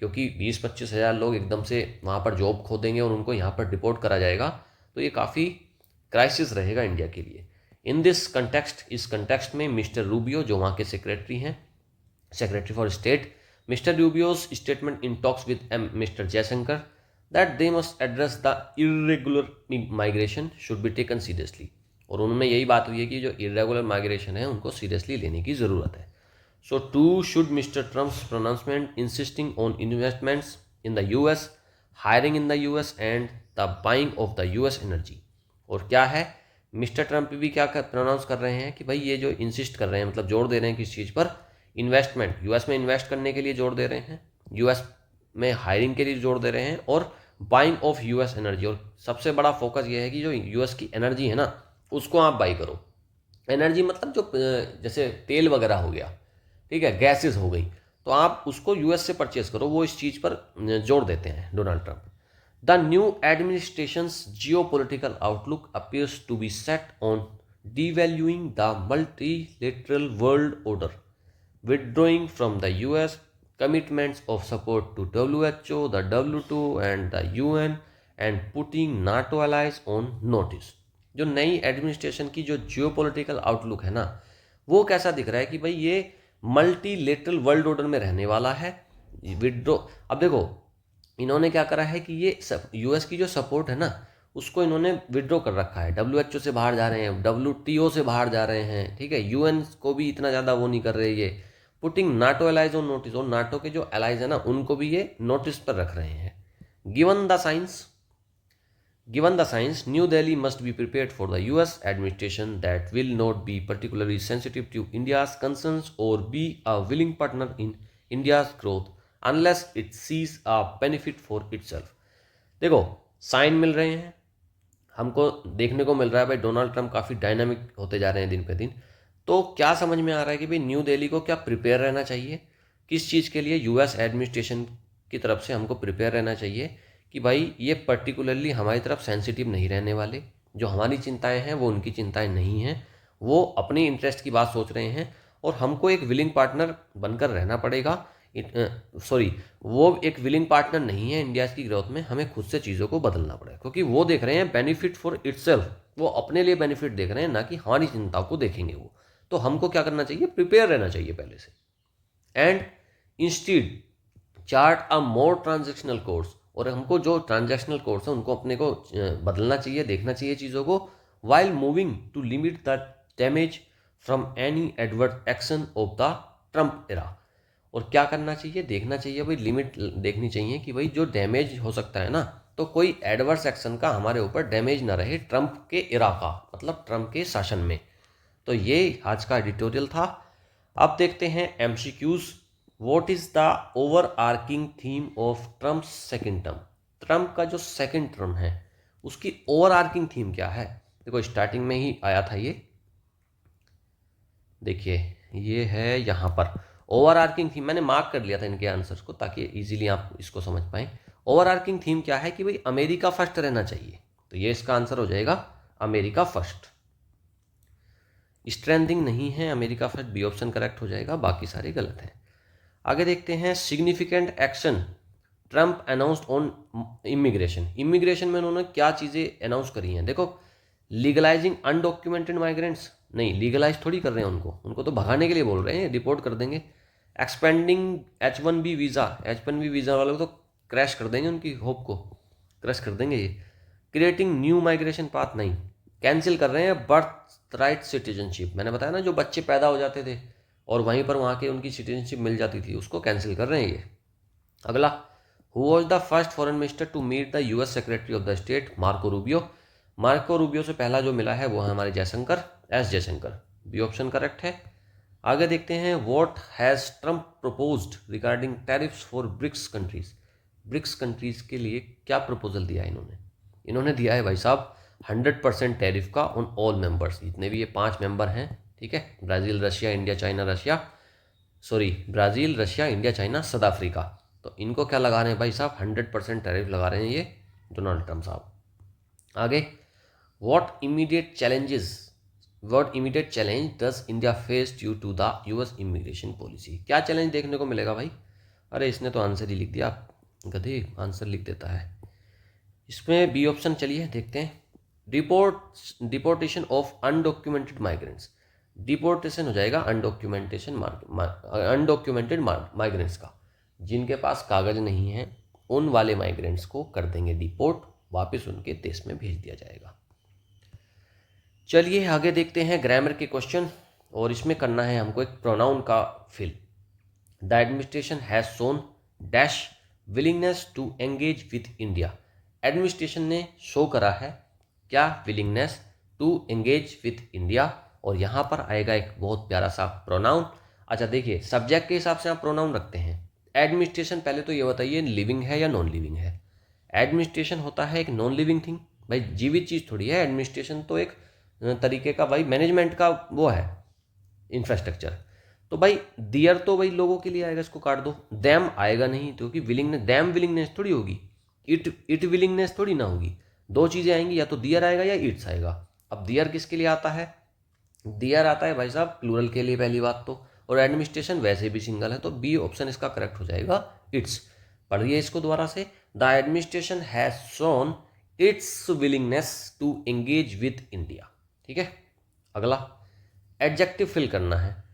A: क्योंकि 20-25 हज़ार लोग एकदम से वहाँ पर जॉब खो देंगे और उनको यहाँ पर डिपोर्ट करा जाएगा, तो ये काफ़ी क्राइसिस रहेगा इंडिया के लिए। इन दिस कंटेक्स्ट, इस कंटेक्स्ट में मिस्टर रूबियो जो वहाँ के सेक्रेटरी हैं, secretary for state, mister Rubio's statement in talks with mister Jaishankar that they must address the irregular migration should be taken seriously. और उनमें यही बात हुई है कि जो इरेगुलर माइग्रेशन है उनको सीरियसली लेने की ज़रूरत है। So too should mister Trump's pronouncement insisting on investments in the US, hiring in the US and the buying of the US energy. और क्या है, मिस्टर ट्रंप भी क्या प्रोनाउंस कर रहे हैं कि भाई ये जो इंसिस्ट कर रहे हैं, मतलब जोर दे रहे हैं किस चीज़ पर, इन्वेस्टमेंट, यूएस में इन्वेस्ट करने के लिए जोर दे रहे हैं, यूएस में हायरिंग के लिए जोर दे रहे हैं, और बाइंग ऑफ यूएस एनर्जी। और सबसे बड़ा फोकस ये है कि जो यूएस की एनर्जी है ना, उसको आप बाई करो। एनर्जी मतलब जो जैसे तेल वगैरह हो गया, ठीक है, गैसेस हो गई, तो आप उसको यूएस से परचेज करो। वो इस चीज़ पर जोर देते हैं Donald Trump. The new administration's geopolitical outlook appears to be set on devaluing the multilateral world order, withdrawing from the US commitments of support to WHO, the W2 and the UN, and putting NATO allies on notice। जो नई administration की जो geopolitical outlook है ना, वो कैसा दिख रहा है कि भाई ये मल्टीलेटरल वर्ल्ड ऑर्डर में रहने वाला है, विड्रॉ। अब देखो इन्होंने क्या करा है कि ये यूएस की जो सपोर्ट है ना, उसको इन्होंने विड्रॉ कर रखा है, WHO से बाहर जा रहे हैं, WTO से बाहर जा रहे हैं, ठीक है, UN को भी इतना ज़्यादा वो नहीं कर रहे ये, putting NATO allies on notice, और नाटो के जो एलाइज है ना उनको भी ये नोटिस पर रख रहे हैं। Given the signs new Delhi must be prepared for the US administration that will not be particularly sensitive to India's concerns और be a willing partner in India's growth unless it sees a benefit for itself. देखो sign मिल रहे हैं, हमको देखने को मिल रहा है भाई डोनाल्ड ट्रंप काफ़ी डायनामिक होते जा रहे हैं दिन पे दिन। तो क्या समझ में आ रहा है कि भाई न्यू दिल्ली को क्या प्रिपेयर रहना चाहिए, किस चीज़ के लिए, यूएस एडमिनिस्ट्रेशन की तरफ से हमको प्रिपेयर रहना चाहिए कि भाई ये पर्टिकुलरली हमारी तरफ सेंसिटिव नहीं रहने वाले, जो हमारी चिंताएं हैं वो उनकी चिंताएं नहीं हैं, वो अपनी इंटरेस्ट की बात सोच रहे हैं, और हमको एक विलिंग पार्टनर बनकर रहना पड़ेगा। वो एक विलिंग पार्टनर नहीं है इंडिया की ग्रोथ में, हमें खुद से चीज़ों को बदलना पड़ेगा, क्योंकि वो देख रहे हैं बेनिफिट फॉर इटसेल्फ, वो अपने लिए बेनिफिट देख रहे हैं, ना कि हमारी चिंताओं को देखेंगे वो। तो हमको क्या करना चाहिए, प्रिपेयर रहना चाहिए पहले से, and instead chart a more transactional course, और हमको जो ट्रांजेक्शनल कोर्स है उनको अपने को बदलना चाहिए, देखना चाहिए चीज़ों को, while moving to limit the damage from any adverse action of the Trump era. और क्या करना चाहिए, देखना चाहिए भाई, लिमिट देखनी चाहिए कि भाई जो डैमेज हो सकता है ना, तो कोई एडवर्स एक्शन का हमारे ऊपर डैमेज ना रहे ट्रंप के इरा का, मतलब ट्रंप के शासन में। तो ये आज का एडिटोरियल था। अब देखते हैं MCQs। What is the overarching theme of Trump second term. Trump का जो सेकेंड टर्म है उसकी ओवर आर्किंग थीम क्या है। देखो स्टार्टिंग में ही आया था ये, देखिए ये है यहाँ पर ओवर आर्किंग थीम, मैंने मार्क कर लिया था इनके आंसर्स को ताकि इजीली आप इसको समझ पाएं। ओवर आर्किंग थीम क्या है कि भाई अमेरिका फर्स्ट रहना चाहिए, तो ये इसका आंसर हो जाएगा अमेरिका फर्स्ट। स्ट्रेंथिंग नहीं है, America first B option correct हो जाएगा, बाकी सारे गलत हैं। आगे देखते हैं significant action Trump announced on immigration. Immigration में उन्होंने क्या चीज़ें अनाउंस करी हैं। देखो लीगलाइजिंग अनडॉक्यूमेंटेड माइग्रेंट्स, नहीं लीगलाइज थोड़ी कर रहे हैं उनको, उनको तो भगाने के लिए बोल रहे हैं, डिपोर्ट कर देंगे। Expanding H1B visa, H1B visa वालों को तो क्रैश कर देंगे, उनकी होप को क्रैश कर देंगे ये। क्रिएटिंग न्यू माइग्रेशन पाथ, नहीं, कैंसिल कर रहे हैं बर्थ राइट सिटीजनशिप, मैंने बताया ना जो बच्चे पैदा हो जाते थे और वहीं पर वहाँ के उनकी सिटीजनशिप मिल जाती थी, उसको कैंसिल कर रहे हैं ये। अगला, who was the first foreign minister to meet the US secretary of the state? Marco Rubio. Marco Rubio से पहला जो मिला है वो है हमारे Jaishankar, S Jaishankar, B option correct है। आगे देखते हैं, what has Trump proposed regarding tariffs for BRICS countries? BRICS countries के लिए क्या प्रपोजल दिया है इन्होंने? इन्होंने दिया है भाई साहब 100% टैरिफ का ऑन ऑल मेंबर्स, जितने भी ये 5 मेंबर हैं, ठीक है, Brazil, Russia, India, China, Brazil, Russia, India, China, south Africa, तो इनको क्या लगा रहे हैं भाई साहब? 100% टैरिफ लगा रहे हैं ये डोनाल्ड ट्रम्प साहब। आगे, what immediate challenge does India face due to the US immigration policy? क्या चैलेंज देखने को मिलेगा भाई? अरे इसने तो आंसर ही लिख दिया, गधे आंसर लिख देता है। इसमें बी ऑप्शन, चलिए देखते हैं। Deportation of undocumented migrants, deportation हो जाएगा अनडॉक्यूमेंटेड माइग्रेंट्स का, जिनके पास कागज नहीं है उन वाले माइग्रेंट्स को कर देंगे डिपोर्ट, वापस उनके देश में भेज दिया जाएगा। चलिए आगे देखते हैं ग्रामर के क्वेश्चन, और इसमें करना है हमको एक प्रोनाउन का fill. The administration has shown dash willingness to engage with India. Administration ने शो करा है क्या? Willingness to engage with India, और यहाँ पर आएगा एक बहुत प्यारा सा प्रोनाउन। अच्छा देखिए, सब्जेक्ट के हिसाब से आप प्रोनाउन रखते हैं। एडमिनिस्ट्रेशन, पहले तो ये बताइए लिविंग है या नॉन लिविंग है? एडमिनिस्ट्रेशन होता है एक नॉन लिविंग थिंग भाई, जीवित चीज़ थोड़ी है। एडमिनिस्ट्रेशन तो एक तरीके का भाई मैनेजमेंट का वो है, इंफ्रास्ट्रक्चर। तो भाई दियर तो भाई लोगों के लिए आएगा, इसको काट दो। दैम आएगा नहीं, क्योंकि विलिंगनेस, दैम विलिंगनेस थोड़ी होगी, इट विलिंगनेस थोड़ी ना होगी। दो चीज़ें आएंगी, या तो दियर आएगा या इट्स आएगा। अब दियर किसके लिए आता है? दियर आता है भाई साहब प्लूरल के लिए, पहली बात तो, और एडमिनिस्ट्रेशन वैसे भी सिंगल है, तो बी ऑप्शन इसका करेक्ट हो जाएगा, इट्स। पढ़िए इसको दोबारा से, the administration has shown its willingness to engage with India, ठीक है। अगला, एडजेक्टिव फिल करना है,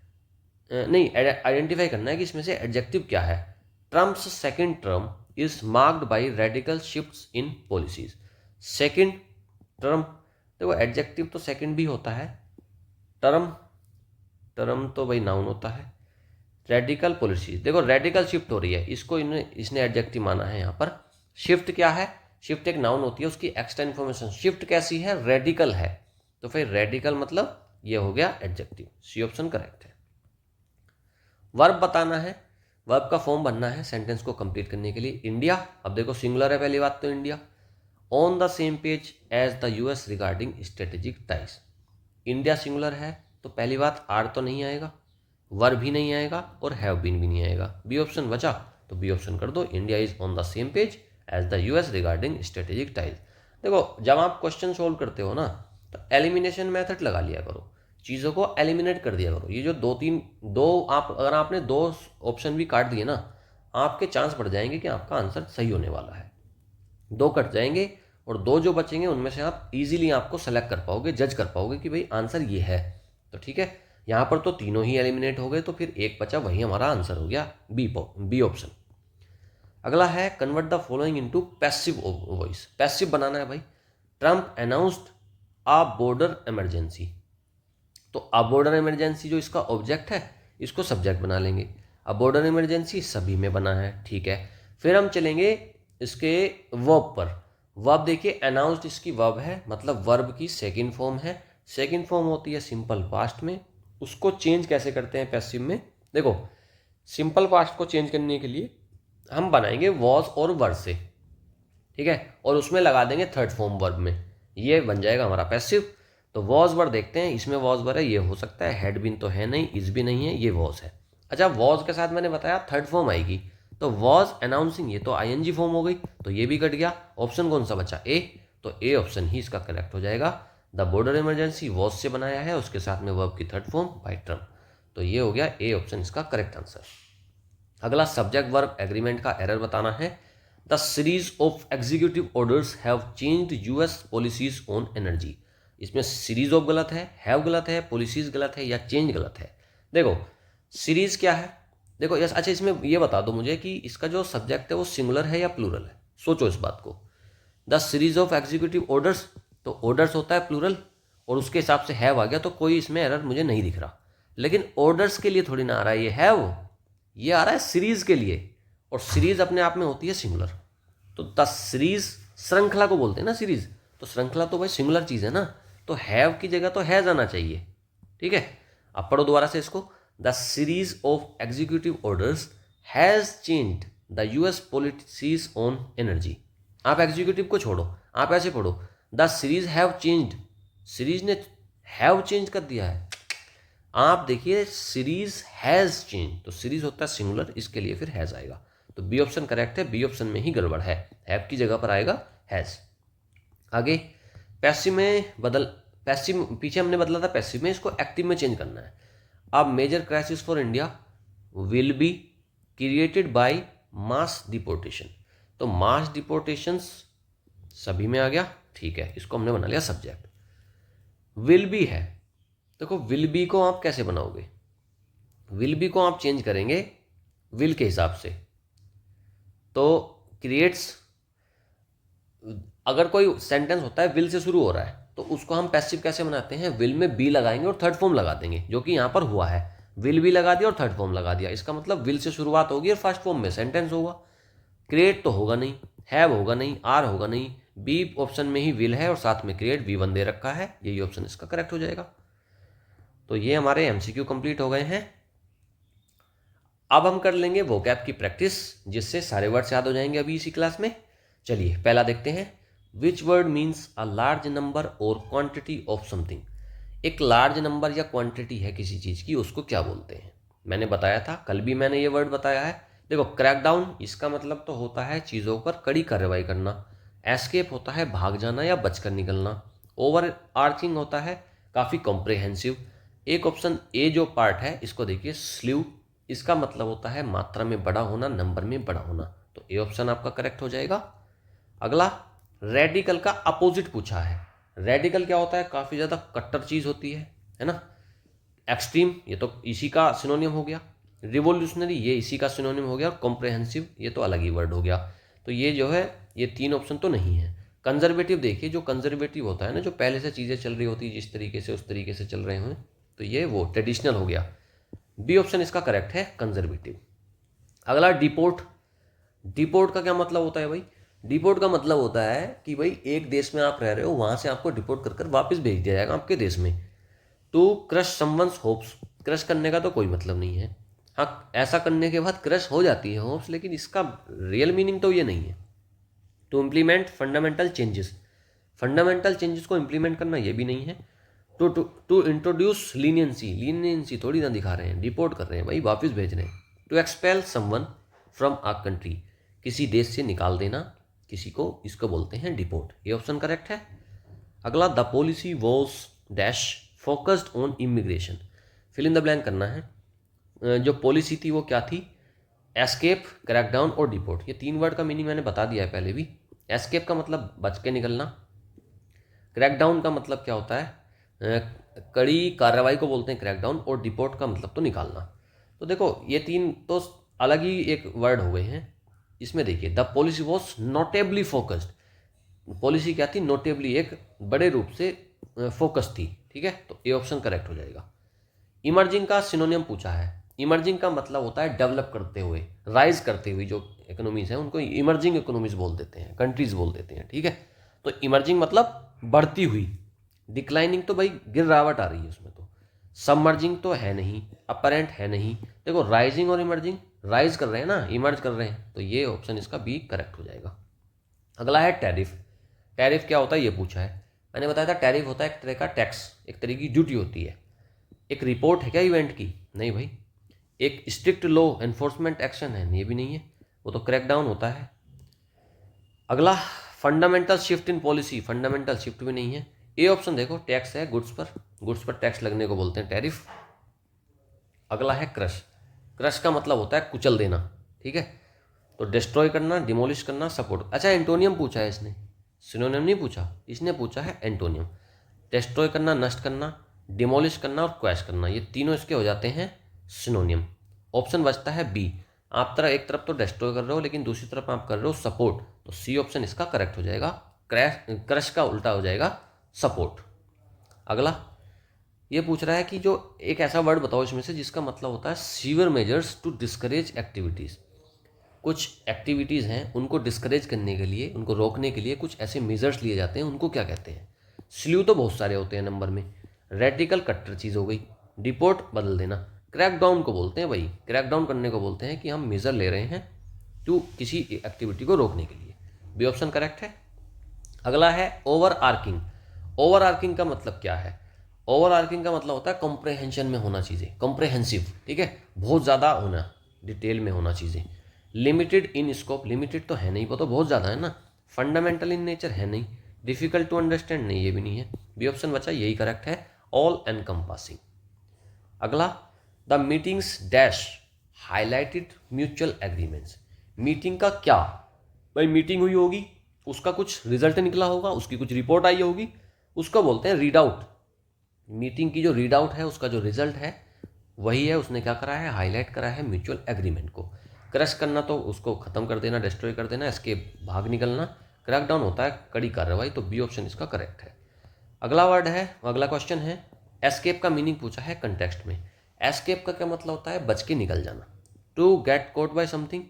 A: नहीं आइडेंटिफाई करना है कि इसमें से एडजेक्टिव क्या है। Trump's second term is marked by radical shifts in policies. Second term, देखो एडजेक्टिव तो सेकेंड भी होता है, टर्म तो भाई नाउन होता है। रेडिकल पॉलिसीज, देखो रेडिकल शिफ्ट हो रही है, इसको इसने एडजेक्टिव माना है यहाँ पर। शिफ्ट क्या है? शिफ्ट एक नाउन होती है, उसकी एक्स्ट्रा इन्फॉर्मेशन, शिफ्ट कैसी है? रेडिकल है, तो फिर रेडिकल मतलब ये हो गया एडजेक्टिव, सी ऑप्शन करेक्ट है। वर्ब बताना है, वर्ब का फॉर्म बनना है सेंटेंस को कंप्लीट करने के लिए। इंडिया, अब देखो सिंगुलर है पहली बात तो, India. On the same page as the US regarding strategic ties, India singular है तो पहली बात आर तो नहीं आएगा, वर्ब भी नहीं आएगा, और हैव बीन भी नहीं आएगा। बी ऑप्शन बचा, तो बी ऑप्शन कर दो, India is on the same page as the US regarding strategic ties. देखो जब आप क्वेश्चन सोल्व करते हो ना, तो एलिमिनेशन मेथड लगा लिया करो, चीज़ों को एलिमिनेट कर दिया करो। ये जो अगर आपने दो ऑप्शन भी काट दिए ना, आपके चांस बढ़ जाएंगे कि आपका आंसर सही होने वाला है। दो कट जाएंगे और दो जो बचेंगे उनमें से आप इजीली आपको सेलेक्ट कर पाओगे, जज कर पाओगे कि भाई आंसर ये है, तो ठीक है। यहाँ पर तो तीनों ही एलिमिनेट हो गए, तो फिर एक बचा, वही हमारा आंसर हो गया, बी ऑप्शन। अगला है, convert the following into passive voice. Passive बनाना है भाई। Trump announced a border emergency, तो अ बॉर्डर इमरजेंसी जो इसका ऑब्जेक्ट है, इसको सब्जेक्ट बना लेंगे। अब बॉर्डर इमरजेंसी सभी में बना है, ठीक है। फिर हम चलेंगे इसके वर्ब पर। वर्ब देखिए, अनाउंस्ड इसकी वर्ब है, मतलब वर्ब की सेकंड फॉर्म है। सेकंड फॉर्म होती है सिंपल पास्ट में, उसको चेंज कैसे करते हैं पैसिव में? देखो सिंपल पास्ट को चेंज करने के लिए हम बनाएंगे वॉज और वर से, ठीक है, और उसमें लगा देंगे थर्ड फॉर्म वर्ब में, ये बन जाएगा हमारा पैसिव। तो वॉज वर देखते हैं, इसमें वॉज वर है, ये हो सकता है, हैड बीन तो है नहीं, इज भी नहीं है, ये वॉज है। अच्छा वॉज के साथ मैंने बताया थर्ड फॉर्म आएगी, तो वॉज अनाउंसिंग, ये तो ING फॉर्म हो गई, तो ये भी कट गया। ऑप्शन कौन सा बचा? ए, तो ए ऑप्शन ही इसका करेक्ट हो जाएगा। द बॉर्डर इमरजेंसी वॉज से बनाया है, उसके साथ में वर्ब की थर्ड फॉर्म बाय टर्म, तो ये हो गया ए ऑप्शन इसका करेक्ट आंसर। अगला, सब्जेक्ट वर्ब एग्रीमेंट का एरर बताना है। The series of executive orders have changed US policies on energy. इसमें सीरीज ऑफ गलत है, हैव गलत है, पॉलिसीज गलत है या चेंज गलत है। देखो सीरीज क्या है, देखो यस, अच्छा इसमें ये बता दो मुझे कि इसका जो सब्जेक्ट है वो सिंगुलर है या प्लूरल है। सोचो इस बात को। The series of executive orders, तो ऑर्डर्स होता है प्लूरल और उसके हिसाब से हैव आ गया, तो कोई इसमें एरर मुझे नहीं दिख रहा। लेकिन ऑर्डर्स के लिए थोड़ी ना आ रहा है ये हैव, ये आ रहा है सीरीज के लिए, और सीरीज अपने आप में होती है सिंगुलर। तो द सीरीज, श्रृंखला को बोलते हैं ना सीरीज, तो श्रृंखला तो भाई सिंगुलर चीज़ है ना, तो हैव की जगह तो हैज आना चाहिए। ठीक है, अब पढ़ो दोबारा से इसको। The series of executive orders has changed the US policies on energy. आप एग्जीक्यूटिव को छोड़ो, आप ऐसे पढ़ो, the series have changed, series ने हैव चेंज कर दिया है। आप देखिए सीरीज हैज चेंज, तो सीरीज होता है सिंगुलर, इसके लिए फिर हैज आएगा। तो बी ऑप्शन करेक्ट है, बी ऑप्शन में ही गड़बड़ है, हैव की जगह पर आएगा हैज। आगे पैसिव में पैसिव पीछे हमने बदला था पैसिव में, इसको एक्टिव में चेंज करना है। अब major crisis for India will be created by mass deportation, तो मास डिपोर्टेशंस सभी में आ गया, ठीक है, इसको हमने बना लिया सब्जेक्ट। विल बी है, देखो विल बी को आप कैसे बनाओगे, विल बी को आप चेंज करेंगे विल के हिसाब से, तो क्रिएट्स, अगर कोई सेंटेंस होता है विल से शुरू हो रहा है तो उसको हम पैसिव कैसे बनाते हैं, विल में बी लगाएंगे और थर्ड फॉर्म लगा देंगे, जो कि यहाँ पर हुआ है, विल भी लगा दिया और थर्ड फॉर्म लगा दिया। इसका मतलब विल से शुरुआत होगी और फर्स्ट फॉर्म में सेंटेंस होगा। क्रिएट तो होगा नहीं, हैव होगा नहीं, आर होगा नहीं, बी ऑप्शन में ही विल है और साथ में क्रिएट V1 दे रखा है, यही ऑप्शन इसका करेक्ट हो जाएगा। तो ये हमारे MCQ कंप्लीट हो गए हैं। अब हम कर लेंगे वोकैब की प्रैक्टिस, जिससे सारे वर्ड्स याद हो जाएंगे अभी इसी क्लास में। चलिए पहला देखते हैं, which word means a large number और क्वांटिटी ऑफ समथिंग। एक लार्ज नंबर या क्वांटिटी है किसी चीज़ की, उसको क्या बोलते हैं। मैंने बताया था, कल भी मैंने ये वर्ड बताया है। देखो क्रैकडाउन, इसका मतलब तो होता है चीज़ों पर कड़ी कार्रवाई करना। एस्केप होता है भाग जाना या बचकर निकलना। ओवर आर्चिंग होता है काफ़ी कॉम्प्रिहेंसिव। एक ऑप्शन ए जो पार्ट है इसको देखिए, स्लीव, इसका मतलब होता है मात्रा में बड़ा होना, नंबर में बड़ा होना, तो ए ऑप्शन आपका करेक्ट हो जाएगा। अगला रेडिकल का अपोजिट पूछा है। रेडिकल क्या होता है, काफ़ी ज़्यादा कट्टर चीज़ होती है ना। एक्सट्रीम, ये तो इसी का सिनोनिम हो गया। रिवोल्यूशनरी, ये इसी का सिनोनिम हो गया। कॉम्प्रिहेंसिव, ये तो अलग ही वर्ड हो गया। तो ये जो है, ये तीन ऑप्शन तो नहीं है। कंजर्वेटिव देखिए, जो कंजर्वेटिव होता है ना, जो पहले से चीज़ें चल रही होती है जिस तरीके से, उस तरीके से चल रहे हों, तो ये वो ट्रेडिशनल हो गया। बी ऑप्शन इसका करेक्ट है, कंजर्वेटिव। अगला डिपोर्ट। डिपोर्ट का क्या मतलब होता है भाई, डिपोर्ट का मतलब होता है कि भाई एक देश में आप रह रहे हो, वहाँ से आपको डिपोर्ट कर वापस भेज दिया जाएगा आपके देश में। To crush someone's hopes, crush करने का तो कोई मतलब नहीं है। हाँ, ऐसा करने के बाद क्रश हो जाती है होप्स, लेकिन इसका रियल मीनिंग तो ये नहीं है। To implement fundamental changes, fundamental changes को इम्प्लीमेंट करना ये भी नहीं है। टू इंट्रोड्यूस लीनियंसी, लीनियंसी थोड़ी ना दिखा रहे हैं, डिपोर्ट कर रहे हैं भाई, वापस भेज रहे हैं। To expel someone from a country, किसी देश से निकाल देना किसी को, इसको बोलते हैं डिपोर्ट। ये ऑप्शन करेक्ट है। अगला, the policy was dash focused on immigration, fill in the blank करना है। जो पॉलिसी थी वो क्या थी, एस्केप, क्रैकडाउन और डिपोर्ट। ये तीन वर्ड का मीनिंग मैंने बता दिया है पहले भी। एस्केप का मतलब बच के निकलना, क्रैकडाउन का मतलब क्या होता है, कड़ी कार्रवाई को बोलते हैं क्रैकडाउन, और डिपोर्ट का मतलब तो निकालना। तो देखो ये तीन तो अलग ही एक वर्ड हो गए हैं। इसमें देखिए, the policy was notably focused, policy क्या थी, नोटेबली, एक बड़े रूप से फोकस थी, ठीक है, तो ए ऑप्शन करेक्ट हो जाएगा। इमर्जिंग का सिनोनियम पूछा है। इमर्जिंग का मतलब होता है डेवलप करते हुए, राइज करते हुए, जो इकोनॉमीज हैं उनको इमर्जिंग इकोनॉमीज बोल देते हैं, कंट्रीज बोल देते हैं, ठीक है। तो इमर्जिंग मतलब बढ़ती हुई, डिक्लाइनिंग तो भाई गिरावट आ रही है उसमें, तो सबमर्जिंग तो है नहीं, अपरेंट है नहीं। देखो राइजिंग और इमर्जिंग, राइज कर रहे हैं ना, इमर्ज कर रहे हैं, तो ये ऑप्शन इसका बी करेक्ट हो जाएगा। अगला है टैरिफ। टैरिफ क्या होता है ये पूछा है। मैंने बताया था टैरिफ होता है एक तरह का टैक्स, एक तरह की ड्यूटी होती है। एक रिपोर्ट है क्या इवेंट की, नहीं भाई। एक स्ट्रिक्ट लॉ एनफोर्समेंट एक्शन है, ये भी नहीं है, वो तो क्रैकडाउन होता है। अगला fundamental shift in policy, fundamental shift भी नहीं है। ए ऑप्शन देखो, टैक्स है गुड्स पर, गुड्स पर टैक्स लगने को बोलते हैं टैरिफ। अगला है क्रश। क्रश का मतलब होता है कुचल देना, ठीक है, तो डिस्ट्रॉय करना, डिमोलिश करना, सपोर्ट। अच्छा एंटोनियम पूछा है इसने, सिनोनिम नहीं पूछा, इसने पूछा है एंटोनियम। डिस्ट्रॉय करना, नष्ट करना, डिमोलिश करना और क्रैश करना, ये तीनों इसके हो जाते हैं सिनोनियम। ऑप्शन बचता है बी। आप एक तरफ तो डिस्ट्रॉय कर रहे हो लेकिन दूसरी तरफ आप कर रहे हो सपोर्ट, तो सी ऑप्शन इसका करेक्ट हो जाएगा। क्रश का उल्टा हो जाएगा सपोर्ट। अगला ये पूछ रहा है कि जो एक ऐसा वर्ड बताओ इसमें से जिसका मतलब होता है severe measures to discourage activities. कुछ एक्टिविटीज़ हैं उनको डिस्करेज करने के लिए, उनको रोकने के लिए कुछ ऐसे मेजर्स लिए जाते हैं, उनको क्या कहते हैं? स्ल्यू तो बहुत सारे होते हैं नंबर में। रेडिकल कट्टर चीज़ हो गई, डिपोर्ट बदल देना, क्रैकडाउन को बोलते हैं भाई, क्रैकडाउन करने को बोलते हैं कि हम मेजर ले रहे हैं टू किसी एक्टिविटी को रोकने के लिए। बी ऑप्शन करेक्ट है। अगला है ओवर आर्किंग। ओवर आर्किंग का मतलब क्या है? ओवर आर्किंग का मतलब होता है कॉम्प्रहेंशन में होना चीज़ें, कॉम्प्रहेंसिव, ठीक है, बहुत ज़्यादा होना, डिटेल में होना चीज़ें। लिमिटेड इन स्कोप, लिमिटेड तो है नहीं, वो तो बहुत ज़्यादा है ना। फंडामेंटल इन नेचर है नहीं। डिफिकल्ट टू अंडरस्टैंड नहीं, ये भी नहीं है। बी ऑप्शन बचा, यही करेक्ट है, ऑल एनकम्पासिंग। अगला, the meetings dash highlighted mutual agreements. Meeting का क्या भाई? मीटिंग हुई होगी, उसका कुछ रिजल्ट निकला होगा, उसकी कुछ रिपोर्ट आई होगी, उसको बोलते हैं रीड आउट। मीटिंग की जो रीड आउट है, उसका जो रिजल्ट है वही है, उसने क्या करा है? हाईलाइट करा है म्यूचुअल एग्रीमेंट को। क्रश करना तो उसको खत्म कर देना, डिस्ट्रॉय कर देना, एस्केप भाग निकलना। क्रैकडाउन होता है कड़ी कार्रवाई, तो बी ऑप्शन इसका करेक्ट है। अगला वर्ड है, अगला क्वेश्चन है, एस्केप का मीनिंग पूछा है कंटेक्स्ट में। एस्केप का क्या मतलब होता है? बच के निकल जाना। To get caught by something,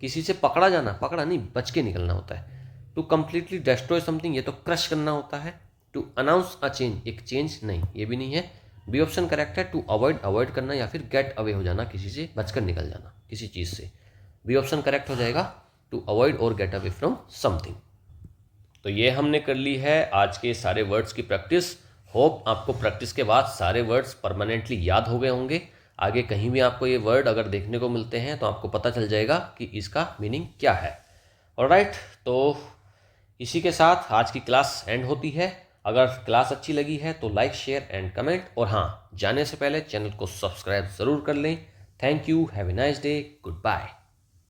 A: किसी से पकड़ा जाना, पकड़ा नहीं, बच के निकलना होता है। टू कंप्लीटली डिस्ट्रॉय समथिंग, ये तो क्रश करना होता है। टू अनाउंस अ चेंज, एक चेंज नहीं, ये भी नहीं है। बी ऑप्शन करेक्ट है, टू अवॉइड, अवॉइड करना या फिर गेट अवे हो जाना, किसी से बचकर निकल जाना, किसी चीज़ से। बी ऑप्शन करेक्ट हो जाएगा, टू अवॉइड और गेट अवे फ्रॉम समथिंग। तो ये हमने कर ली है आज के सारे वर्ड्स की प्रैक्टिस। होप आपको प्रैक्टिस के बाद सारे वर्ड्स परमानेंटली याद हो गए होंगे। आगे कहीं भी आपको ये वर्ड अगर देखने को मिलते हैं तो आपको पता चल जाएगा कि इसका मीनिंग क्या है। ऑलराइट, तो इसी के साथ आज की क्लास एंड होती है। अगर क्लास अच्छी लगी है तो लाइक, शेयर एंड कमेंट, और हाँ, जाने से पहले चैनल को सब्सक्राइब ज़रूर कर लें। Thank you, have a nice day, good bye.